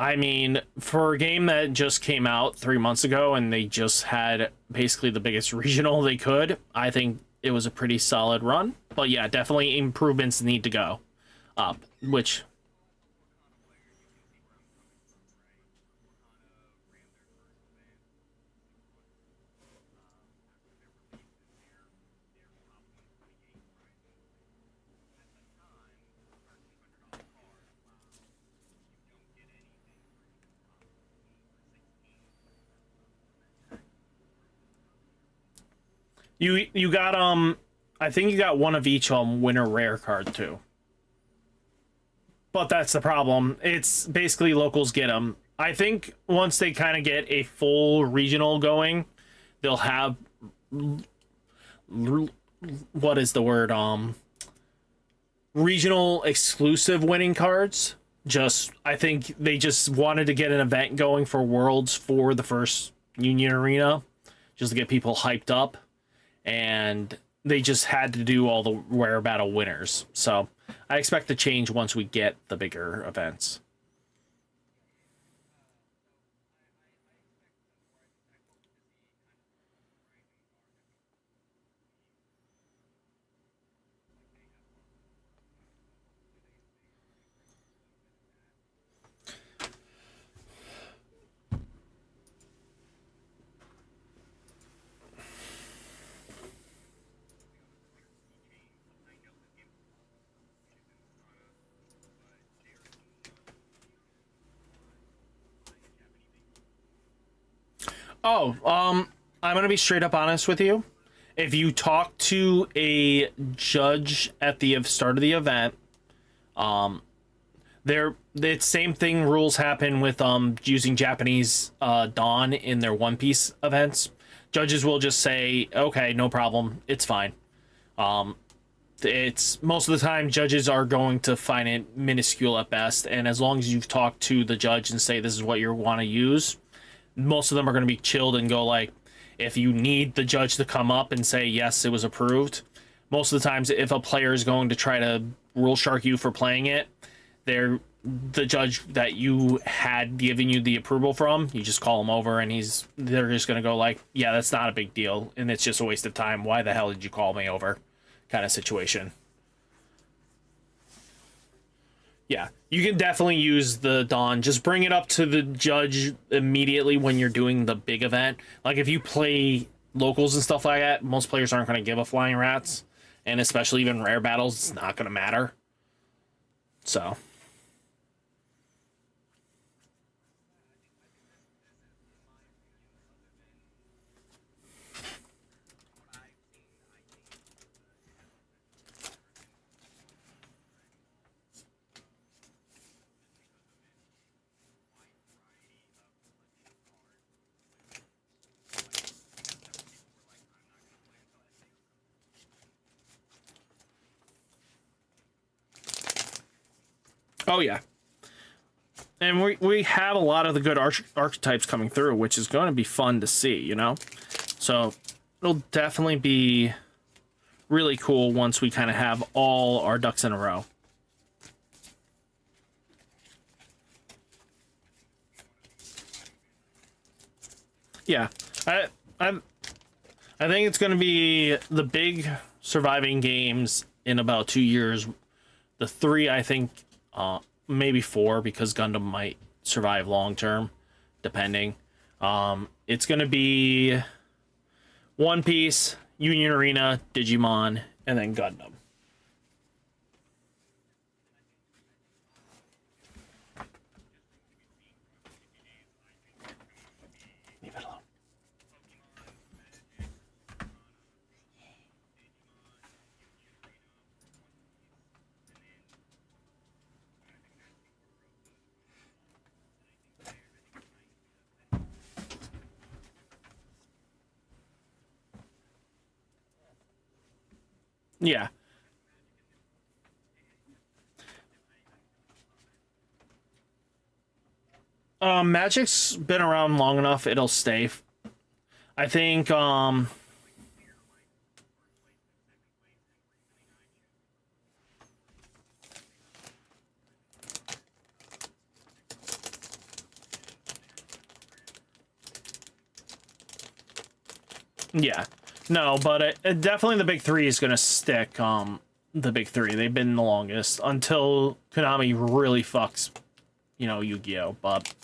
I mean, for a game that just came out 3 months ago and they just had basically the biggest regional they could, I think it was a pretty solid run. But yeah, definitely improvements need to go up, which... You got I think you got one of each winner rare card too. But that's the problem. It's basically locals get them. I think once they kind of get a full regional going, they'll have what is the word regional exclusive winning cards. I think they just wanted to get an event going for Worlds for the first Union Arena just to get people hyped up. And they just had to do all the rare battle winners. So I expect to change once we get the bigger events. Oh, I'm gonna be straight up honest with you. If you talk to a judge at the start of the event, the same thing rules happen with using Japanese Dawn in their One Piece events. Judges will just say, okay, no problem, it's fine. It's most of the time judges are going to find it minuscule at best, and as long as you've talked to the judge and say this is what you want to use, most of them are going to be chilled and go like, if you need the judge to come up and say yes, it was approved. Most of the times, if a player is going to try to rule shark you for playing it, the judge that you had given you the approval from, you just call him over and they're just going to go like, yeah, that's not a big deal and it's just a waste of time. Why the hell did you call me over? Kind of situation. Yeah, you can definitely use the Dawn. Just bring it up to the judge immediately when you're doing the big event. Like if you play locals and stuff like that, most players aren't going to give a flying rats. and especially even rare battles, it's not going to matter. So. Oh, yeah. And we have a lot of the good archetypes coming through, which is going to be fun to see, you know? So it'll definitely be really cool once we kind of have all our ducks in a row. Yeah. I think it's going to be the big surviving games in about 2 years. The 3, I think... maybe 4 because Gundam might survive long term, depending. It's gonna be One Piece, Union Arena, Digimon, and then Gundam. Leave it alone. Yeah. Magic's been around long enough, it'll stay. I think, yeah. No, but definitely the big 3 is going to stick, the big 3. They've been the longest until Konami really fucks, you know, Yu-Gi-Oh! But,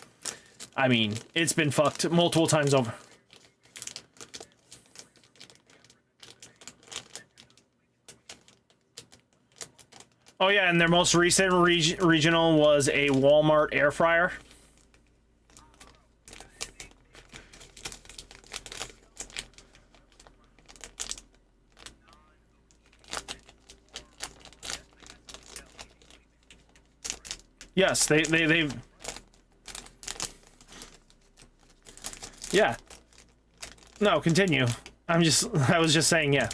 I mean, it's been fucked multiple times over. Oh, yeah, and their most recent regional was a Walmart air fryer. Yes, they've... Yeah. No, continue. I was just saying, yeah.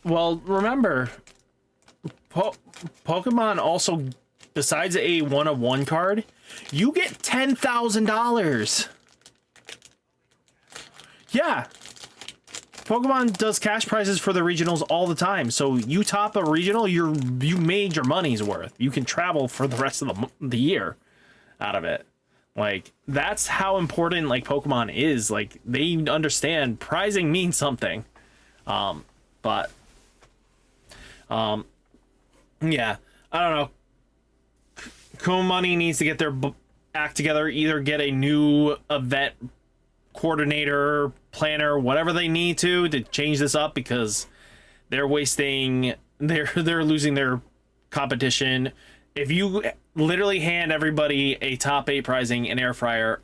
Well, remember, Pokemon also, besides a one-of-one card, you get $10,000. Yeah. Pokemon does cash prizes for the regionals all the time. So you top a regional, you made your money's worth. You can travel for the rest of the year out of it. Like, that's how important, like, Pokemon is. Like, they understand prizing means something. But yeah, I don't know. Cool Money needs to get their act together, either get a new event coordinator, planner, whatever they need to change this up, because they're wasting, they're losing their competition. If you literally hand everybody a top 8 prizing in air fryer,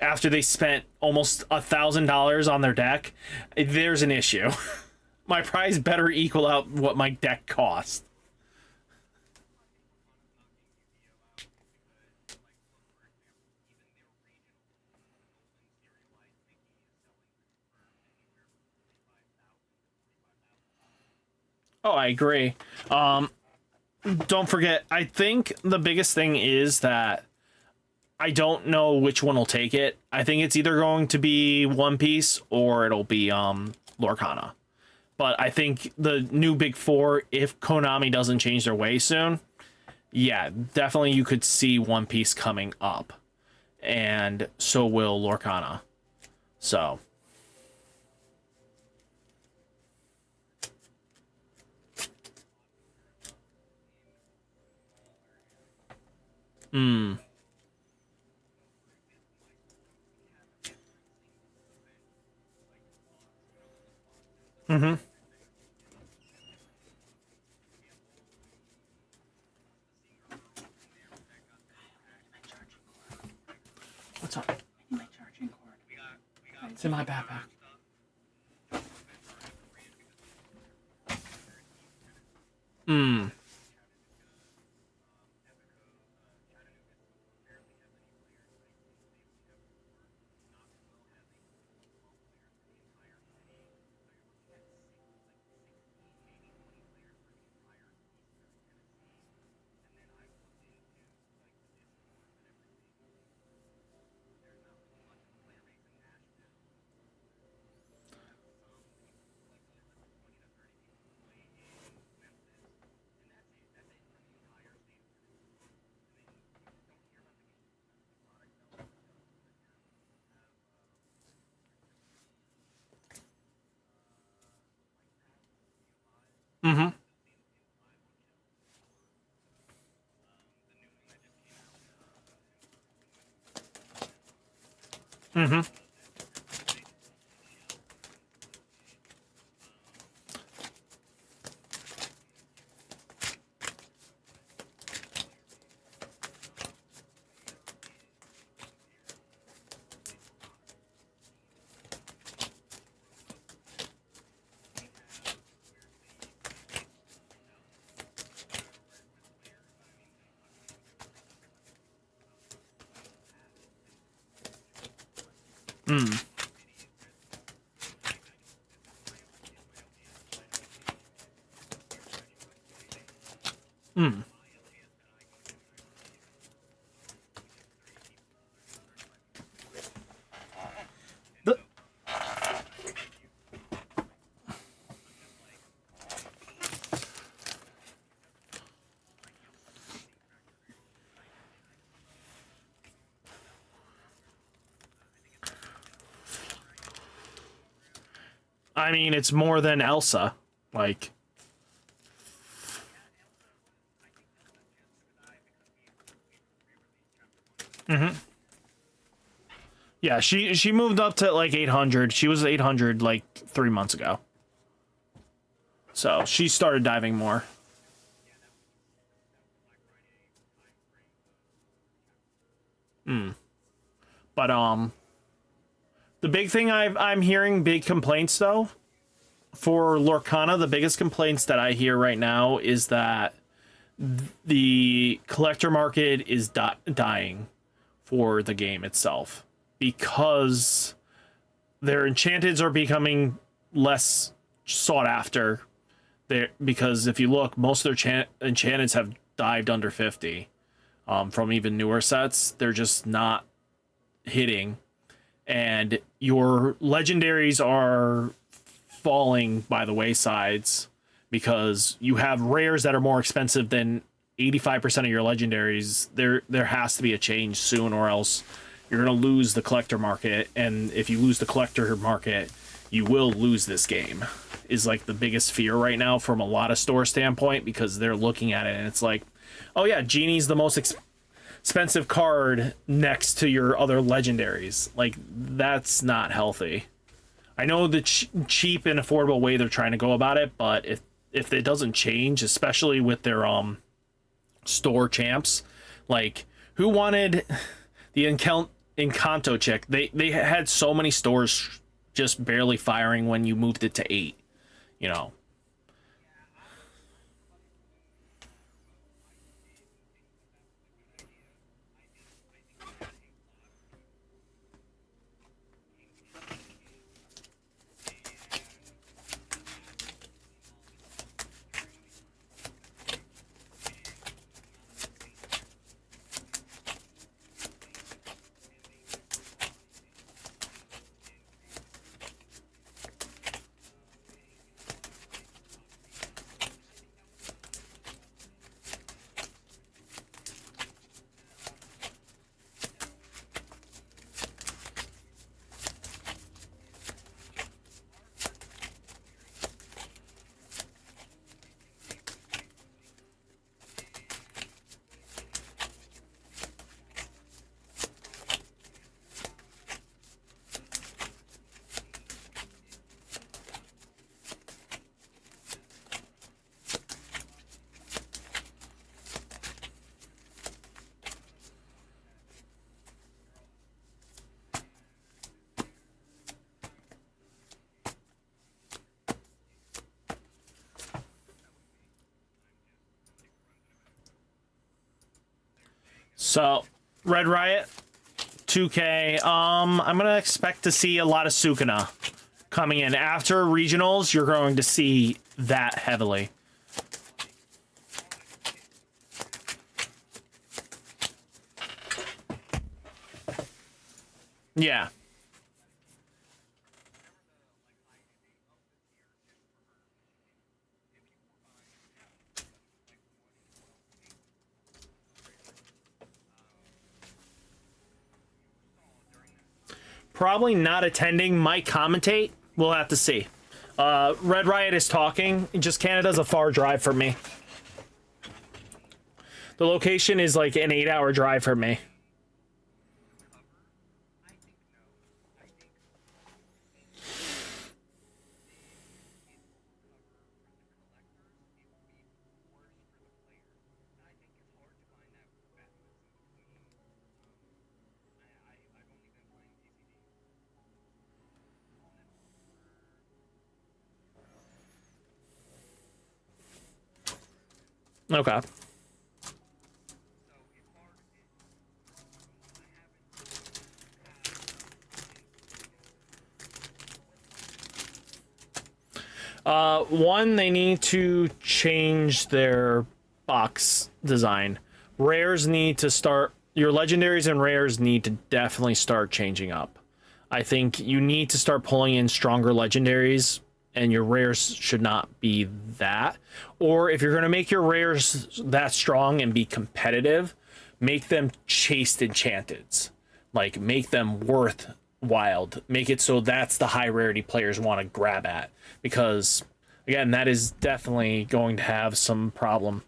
after they spent almost $1,000 on their deck, there's an issue. My prize better equal out what my deck cost. Oh, I agree. Don't forget, I think the biggest thing is that I don't know which one will take it. I think it's either going to be One Piece or it'll be Lorcana. But I think the new Big 4, if Konami doesn't change their way soon, yeah, definitely you could see One Piece coming up. And so will Lorcana. So. Mm. Mm-hmm. What's up? My charging cord. It's in my backpack. Mm. Mm-hmm. Mm-hmm. Mm. Mm. The, I mean, it's more than Elsa. Like, mm-hmm. Yeah, she moved up to like 800. She was 800 like 3 months ago. So she started diving more. Mm. But the big thing I'm hearing big complaints though for Lorcana. The biggest complaints that I hear right now is that the collector market is dying for the game itself because their enchanteds are becoming less sought after. There, because if you look, most of their enchanteds have dived under 50. From even newer sets, they're just not hitting, and your legendaries are falling by the waysides because you have rares that are more expensive than 85% of your legendaries. There has to be a change soon, or else you're going to lose the collector market, and if you lose the collector market, you will lose this game. Is like the biggest fear right now from a lot of store standpoint, because they're looking at it and it's like, oh yeah, Genie's the most expensive card next to your other legendaries. Like, that's not healthy. I know the cheap and affordable way they're trying to go about it, but if it doesn't change, especially with their store champs, like, who wanted the Encanto chick? They had so many stores just barely firing when you moved it to 8, you know. So, Red Riot, 2K. I'm gonna expect to see a lot of Sukuna coming in after regionals. You're going to see that heavily. Yeah. Probably not attending, might commentate. We'll have to see. Red Riot is talking. Just Canada's a far drive for me. The location is like an 8-hour drive for me. Okay. One, they need to change their box design. Rares need to start... Your legendaries and rares need to definitely start changing up. I think you need to start pulling in stronger legendaries, and your rares should not be that. Or if you're going to make your rares that strong and be competitive, make them chased enchanteds. Like, make them worth wild. Make it so that's the high rarity players want to grab at. Because, again, that is definitely going to have some problem.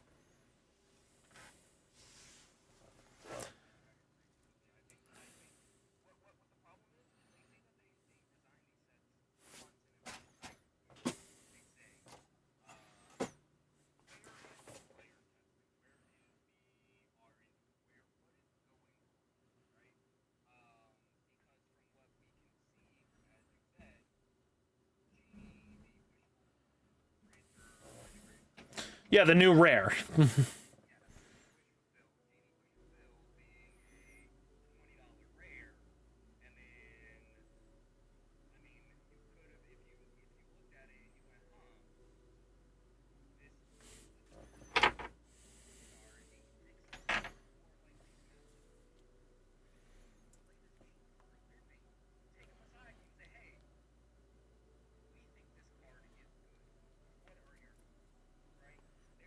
Yeah, the new rare.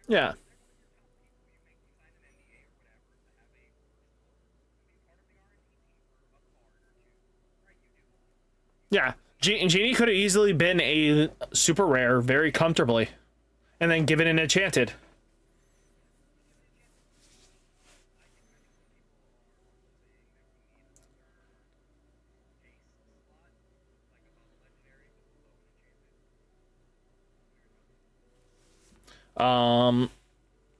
Yeah. Yeah. Genie could have easily been a super rare very comfortably. And then given an enchanted.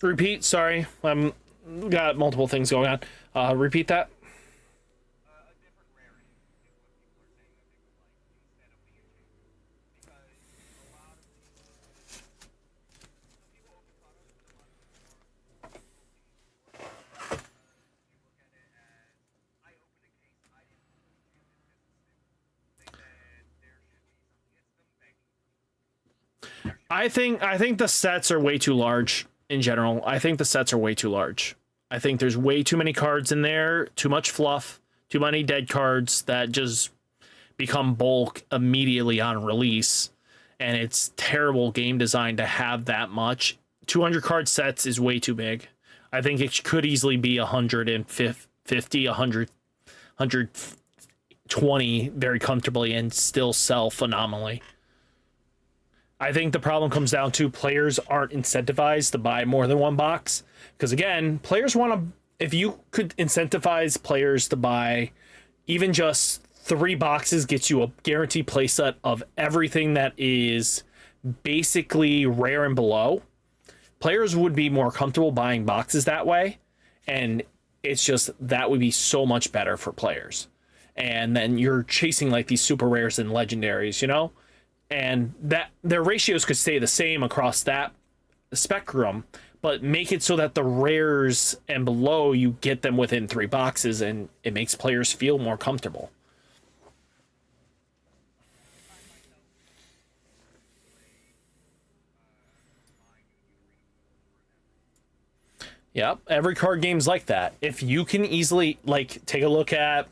Repeat, sorry. Got multiple things going on. Repeat that. I think the sets are way too large in general. I think the sets are way too large. I think there's way too many cards in there, too much fluff, too many dead cards that just become bulk immediately on release, and it's terrible game design to have that much. 200 card sets is way too big. I think it could easily be 150, 100, 120 very comfortably and still sell phenomenally. I think the problem comes down to players aren't incentivized to buy more than one box. Because again, players want to... If you could incentivize players to buy even just 3 boxes, gets you a guaranteed playset of everything that is basically rare and below, players would be more comfortable buying boxes that way. And it's just, that would be so much better for players. And then you're chasing like these super rares and legendaries, you know? And that their ratios could stay the same across that spectrum, but make it so that the rares and below, you get them within 3 boxes, and it makes players feel more comfortable. Yep, every card game's like that. If you can easily, like, take a look at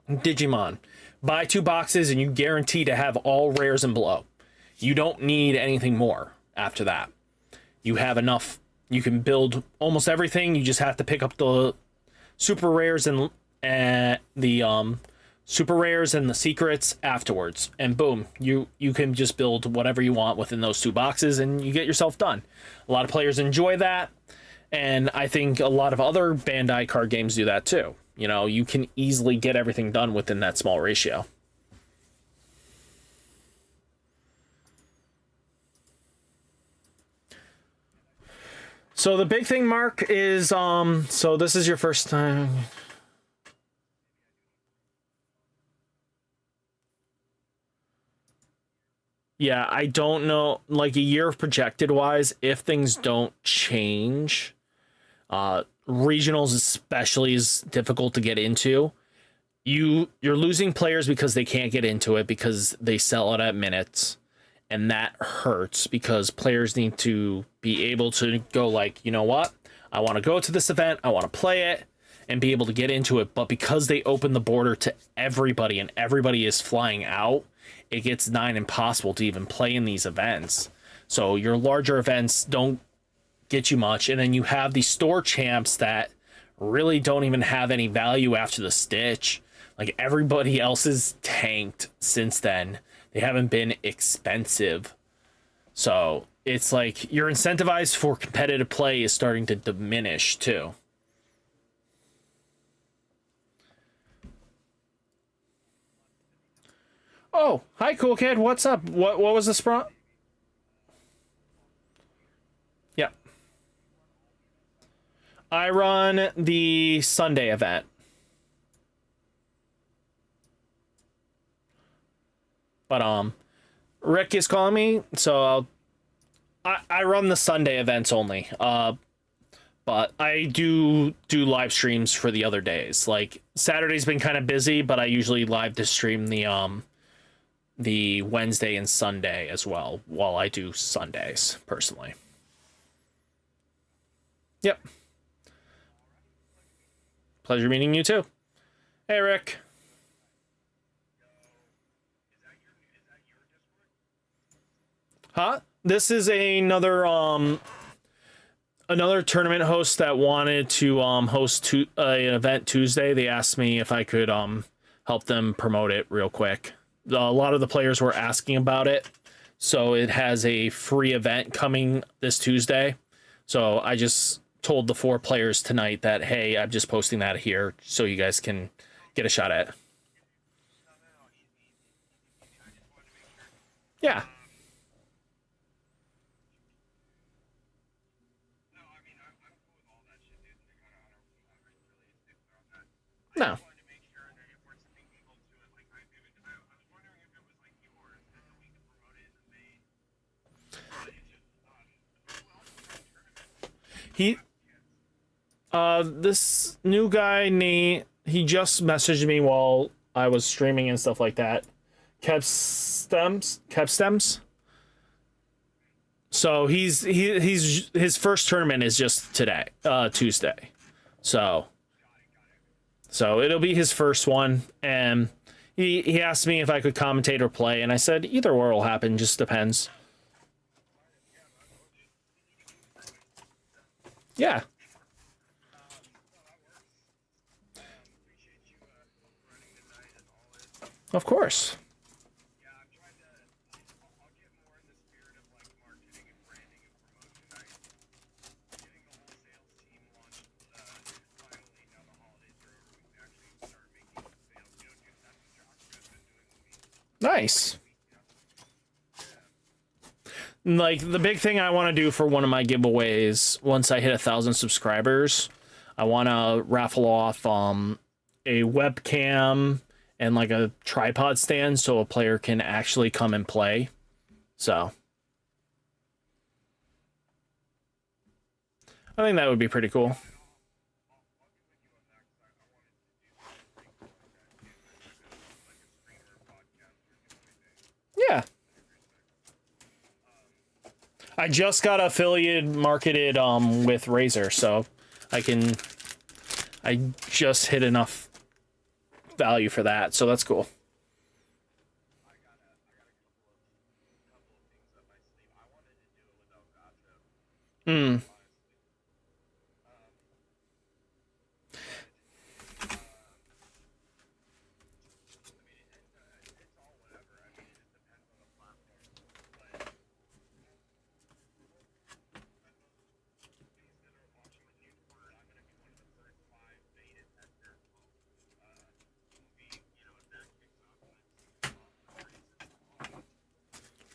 Digimon, buy 2 boxes and you guarantee to have all rares and below. You don't need anything more after that. You have enough. You can build almost everything. You just have to pick up the super rares and the super rares and the secrets afterwards, and boom, you can just build whatever you want within those 2 boxes, and you get yourself done. A lot of players enjoy that, and I think a lot of other Bandai card games do that too. You know, you can easily get everything done within that small ratio. So the big thing, Mark, is so this is your first time. Yeah, I don't know, like a year projected wise, if things don't change. Regionals especially is difficult to get into. You're losing players because they can't get into it because they sell it at minutes. And that hurts because players need to be able to go like, you know what? I want to go to this event. I want to play it and be able to get into it. But because they open the border to everybody and everybody is flying out, it gets nigh impossible to even play in these events. So your larger events don't get you much. And then you have these store champs that really don't even have any value after the Stitch. Like everybody else is tanked since then. They haven't been expensive. So it's like your incentivized for competitive play is starting to diminish too. Oh, hi, cool kid. What's up? What was the spront? Yeah. I run the Sunday event. But Rick is calling me, so I run the Sunday events only. But I do live streams for the other days. Like Saturday's been kind of busy, but I usually live to stream the Wednesday and Sunday as well, while I do Sundays personally. Yep. Pleasure meeting you too. Hey, Rick. Huh? This is another tournament host that wanted to host an event Tuesday. They asked me if I could help them promote it real quick. A lot of the players were asking about it, so it has a free event coming this Tuesday. So I just told the 4 players tonight that, hey, I'm just posting that here so you guys can get a shot at it. Yeah. No. This new guy, Nate, he just messaged me while I was streaming and stuff like that. Kept stems. So he's his first tournament is just today, Tuesday. So it'll be his first one, and he asked me if I could commentate or play, and I said either or will happen, just depends. Yeah. Of course. Nice. Like the big thing I want to do for one of my giveaways once I hit 1,000 subscribers, I want to raffle off a webcam and like a tripod stand so a player can actually come and play. So I think that would be pretty cool. Yeah. I just got affiliate marketed with Razer, so I just hit enough value for that, so that's cool. Hmm.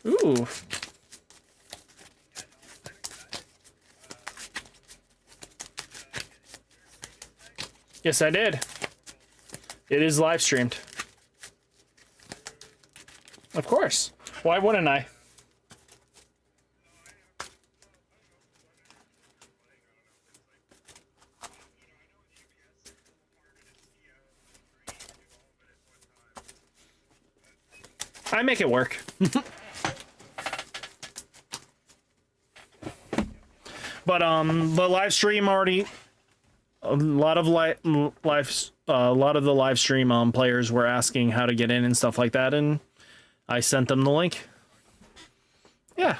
Ooh. Yes, I did. It is live streamed. Of course. Why wouldn't I? I make it work. But the live stream already, a lot of the live stream players were asking how to get in and stuff like that, and I sent them the link. Yeah.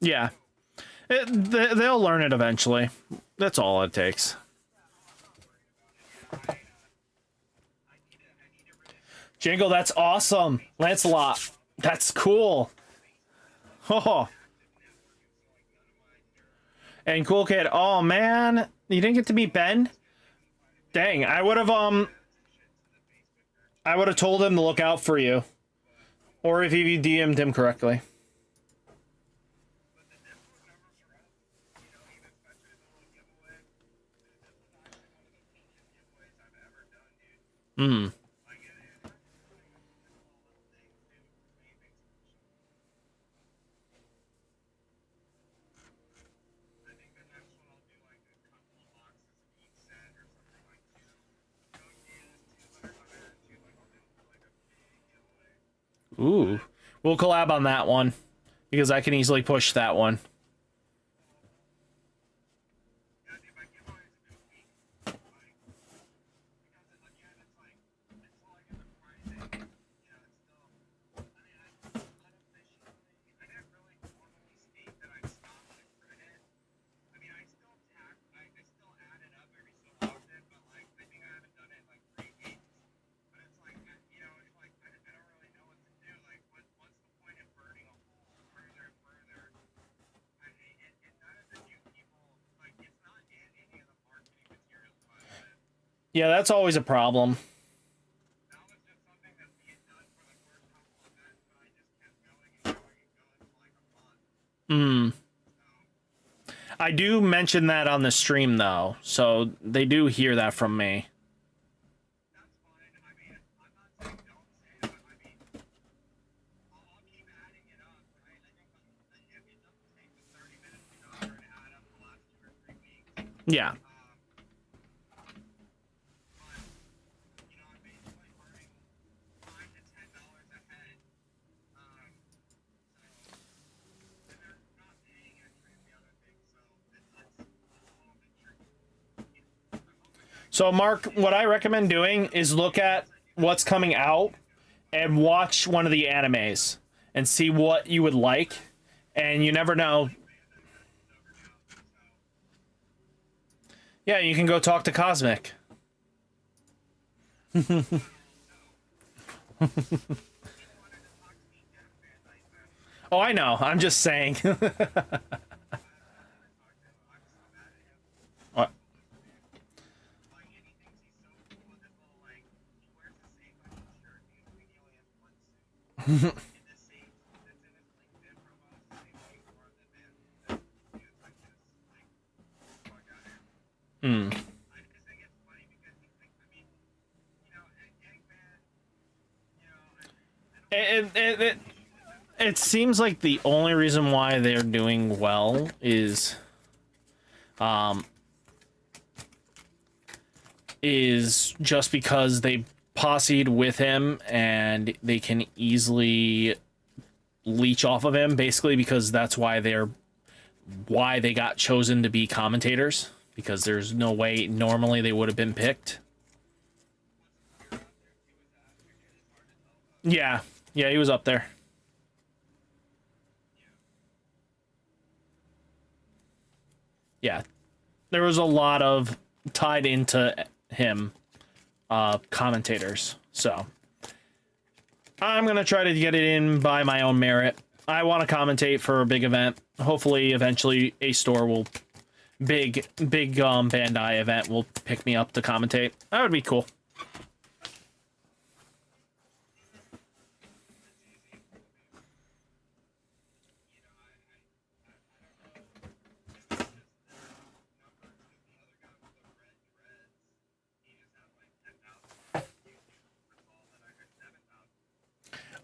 Yeah. They'll learn it eventually. That's all it takes. Jingle, that's awesome. Lancelot, that's cool. Oh. And Cool Kid, oh man, you didn't get to meet Ben? Dang, I would have told him to look out for you. Or if you DM'd him correctly. Hmm. Ooh. We'll collab on that one. Because I can easily push that one. Yeah, that's always a problem. Hmm. I do mention that on the stream, though, so they do hear that from me. Yeah. So, Mark, what I recommend doing is look at what's coming out and watch one of the animes and see what you would like. And you never know. Yeah, you can go talk to Cosmic. Oh, I know. I'm just saying. What? Hmm. It seems like the only reason why they're doing well is just because they posse'd with him and they can easily leech off of him, basically, because that's why they got chosen to be commentators, because there's no way normally they would have been picked. Yeah, he was up there. Yeah, there was a lot of tied into him commentators, so I'm gonna try to get it in by my own merit. I want to commentate for a big event. Hopefully eventually a store will big Bandai event will pick me up to commentate. That would be cool.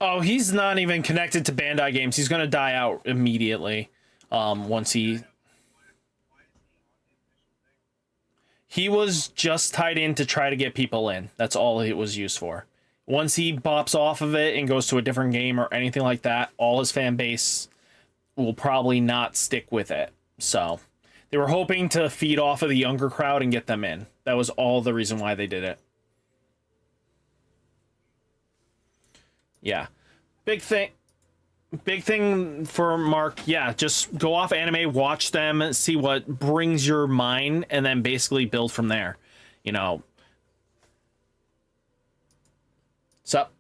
Oh, he's not even connected to Bandai games. He's gonna die out immediately. Once he was just tied in to try to get people in. That's all it was used for. Once he bops off of it and goes to a different game or anything like that, all his fan base will probably not stick with it. So they were hoping to feed off of the younger crowd and get them in. That was all the reason why they did it. Yeah. Big thing for Mark. Yeah, just go off anime, watch them, see what brings your mind, and then basically build from there. You know. Sup?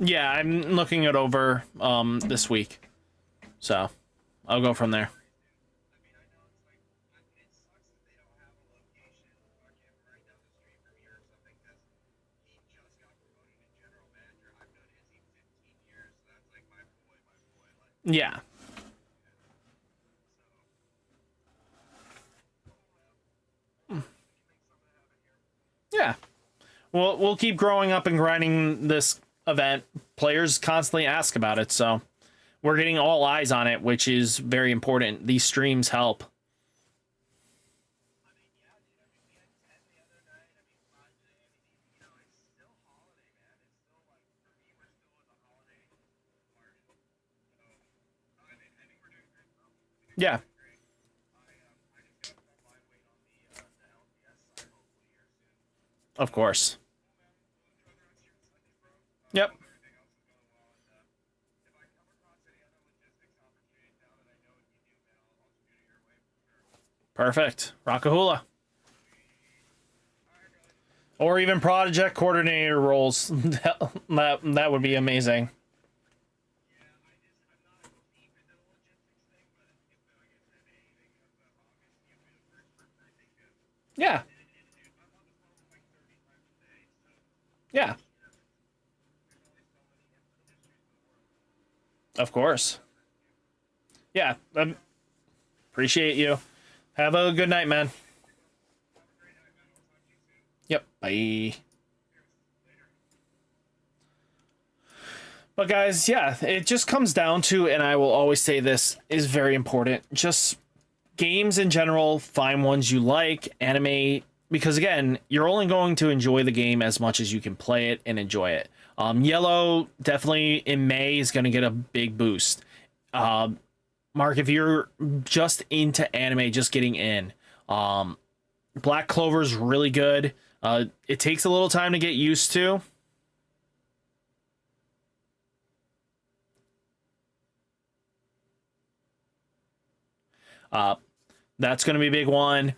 Yeah, I'm looking it over this week. So I'll go from there. Yeah. Yeah. We'll keep growing up and grinding this event. Players constantly ask about it, so we're getting all eyes on it, which is very important. These streams help. Yeah. Of course. Yep. Perfect. Rockahula. Or even project coordinator roles. that would be amazing. Yeah. Yeah. Of course. Yeah. Appreciate you. Have a good night, man. Yep. Bye. But guys, yeah, it just comes down to, and I will always say this is very important, just games in general, find ones you like, anime, because again, you're only going to enjoy the game as much as you can play it and enjoy it. Yellow, definitely in May, is going to get a big boost. Mark, if you're just into anime, just getting in, Black Clover's really good. It takes a little time to get used to. That's going to be a big one.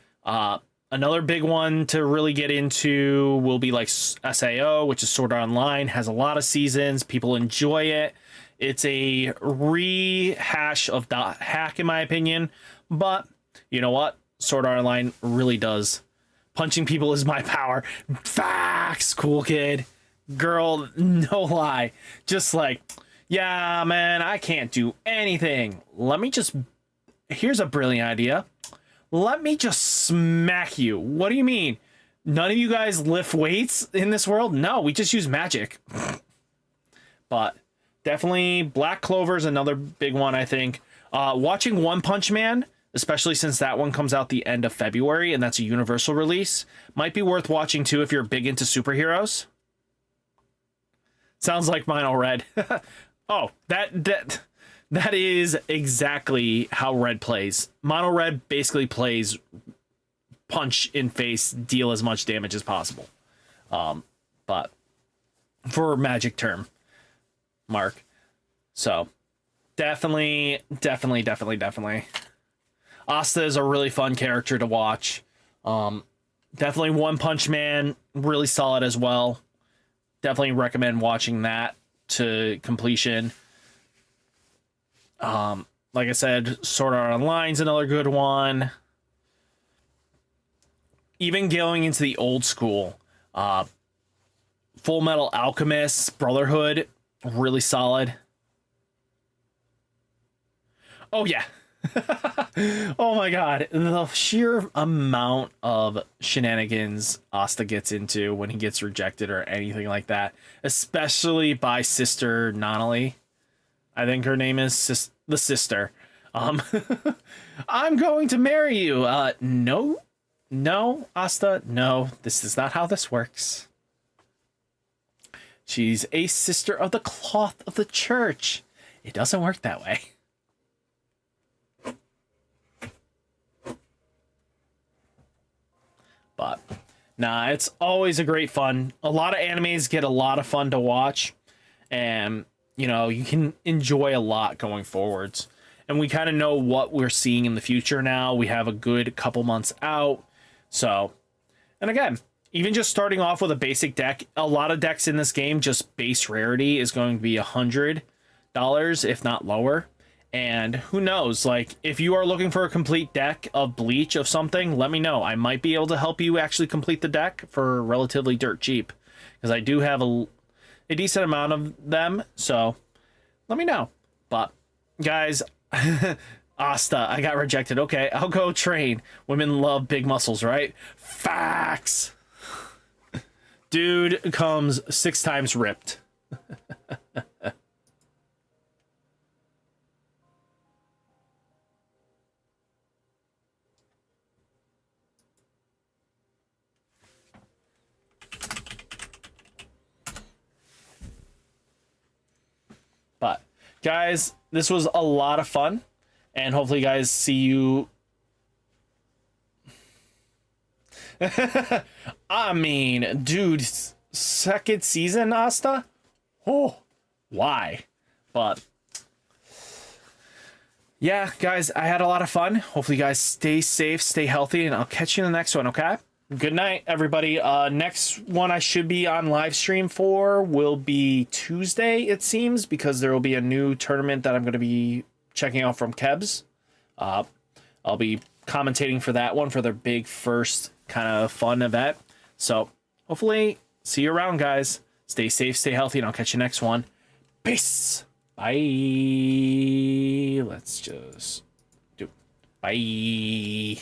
Another big one to really get into will be like SAO, which is Sword Art Online, has a lot of seasons. People enjoy it. It's a rehash of Dot Hack, in my opinion. But you know what? Sword Art Online really does Punching people is my power. Facts, cool kid. Girl, no lie. Just like, yeah, man, I can't do anything. Here's a brilliant idea. Let me just smack you. What do you mean? None of you guys lift weights in this world? No, we just use magic. But definitely Black Clover is another big one, I think. Watching One Punch Man, especially since that one comes out the end of February and that's a Universal release, might be worth watching too if you're big into superheroes. Sounds like Mono Red. Oh, that is exactly how Red plays. Mono Red basically plays punch in face, deal as much damage as possible. But for magic term, Mark. So definitely. Asta is a really fun character to watch. Definitely One Punch Man, really solid as well. Definitely recommend watching that to completion. Like I said, Sword Art Online's another good one. Even going into the old school, Full Metal Alchemist, Brotherhood, really solid. Oh yeah. Oh my god, the sheer amount of shenanigans Asta gets into when he gets rejected or anything like that, especially by Sister Nonali. I think her name is the sister. I'm going to marry you. No, Asta, no, this is not how this works. She's a sister of the cloth of the church. It doesn't work that way. But nah, it's always a great fun. A lot of animes get a lot of fun to watch, and you know, you can enjoy a lot going forwards. And we kind of know what we're seeing in the future now. We have a good couple months out. So, and again, even just starting off with a basic deck, a lot of decks in this game, just base rarity is going to be $100, if not lower. And who knows, like, if you are looking for a complete deck of Bleach of something, let me know. I might be able to help you actually complete the deck for relatively dirt cheap, because I do have a decent amount of them, so let me know. But guys, Asta, I got rejected. Okay, I'll go train. Women love big muscles, right? Facts. Dude comes 6 times ripped. But guys, this was a lot of fun, and hopefully you guys see you. I mean, dude, second season, Asta? Oh, why? But yeah, guys, I had a lot of fun. Hopefully you guys stay safe, stay healthy, and I'll catch you in the next one, okay? Good night, everybody. Next one I should be on live stream for will be Tuesday, it seems, because there will be a new tournament that I'm going to be checking out from Kebs. I'll be commentating for that one, for their big first kind of fun event. So hopefully see you around, guys. Stay safe, stay healthy, and I'll catch you next one. Peace. Bye. Let's just do. Bye.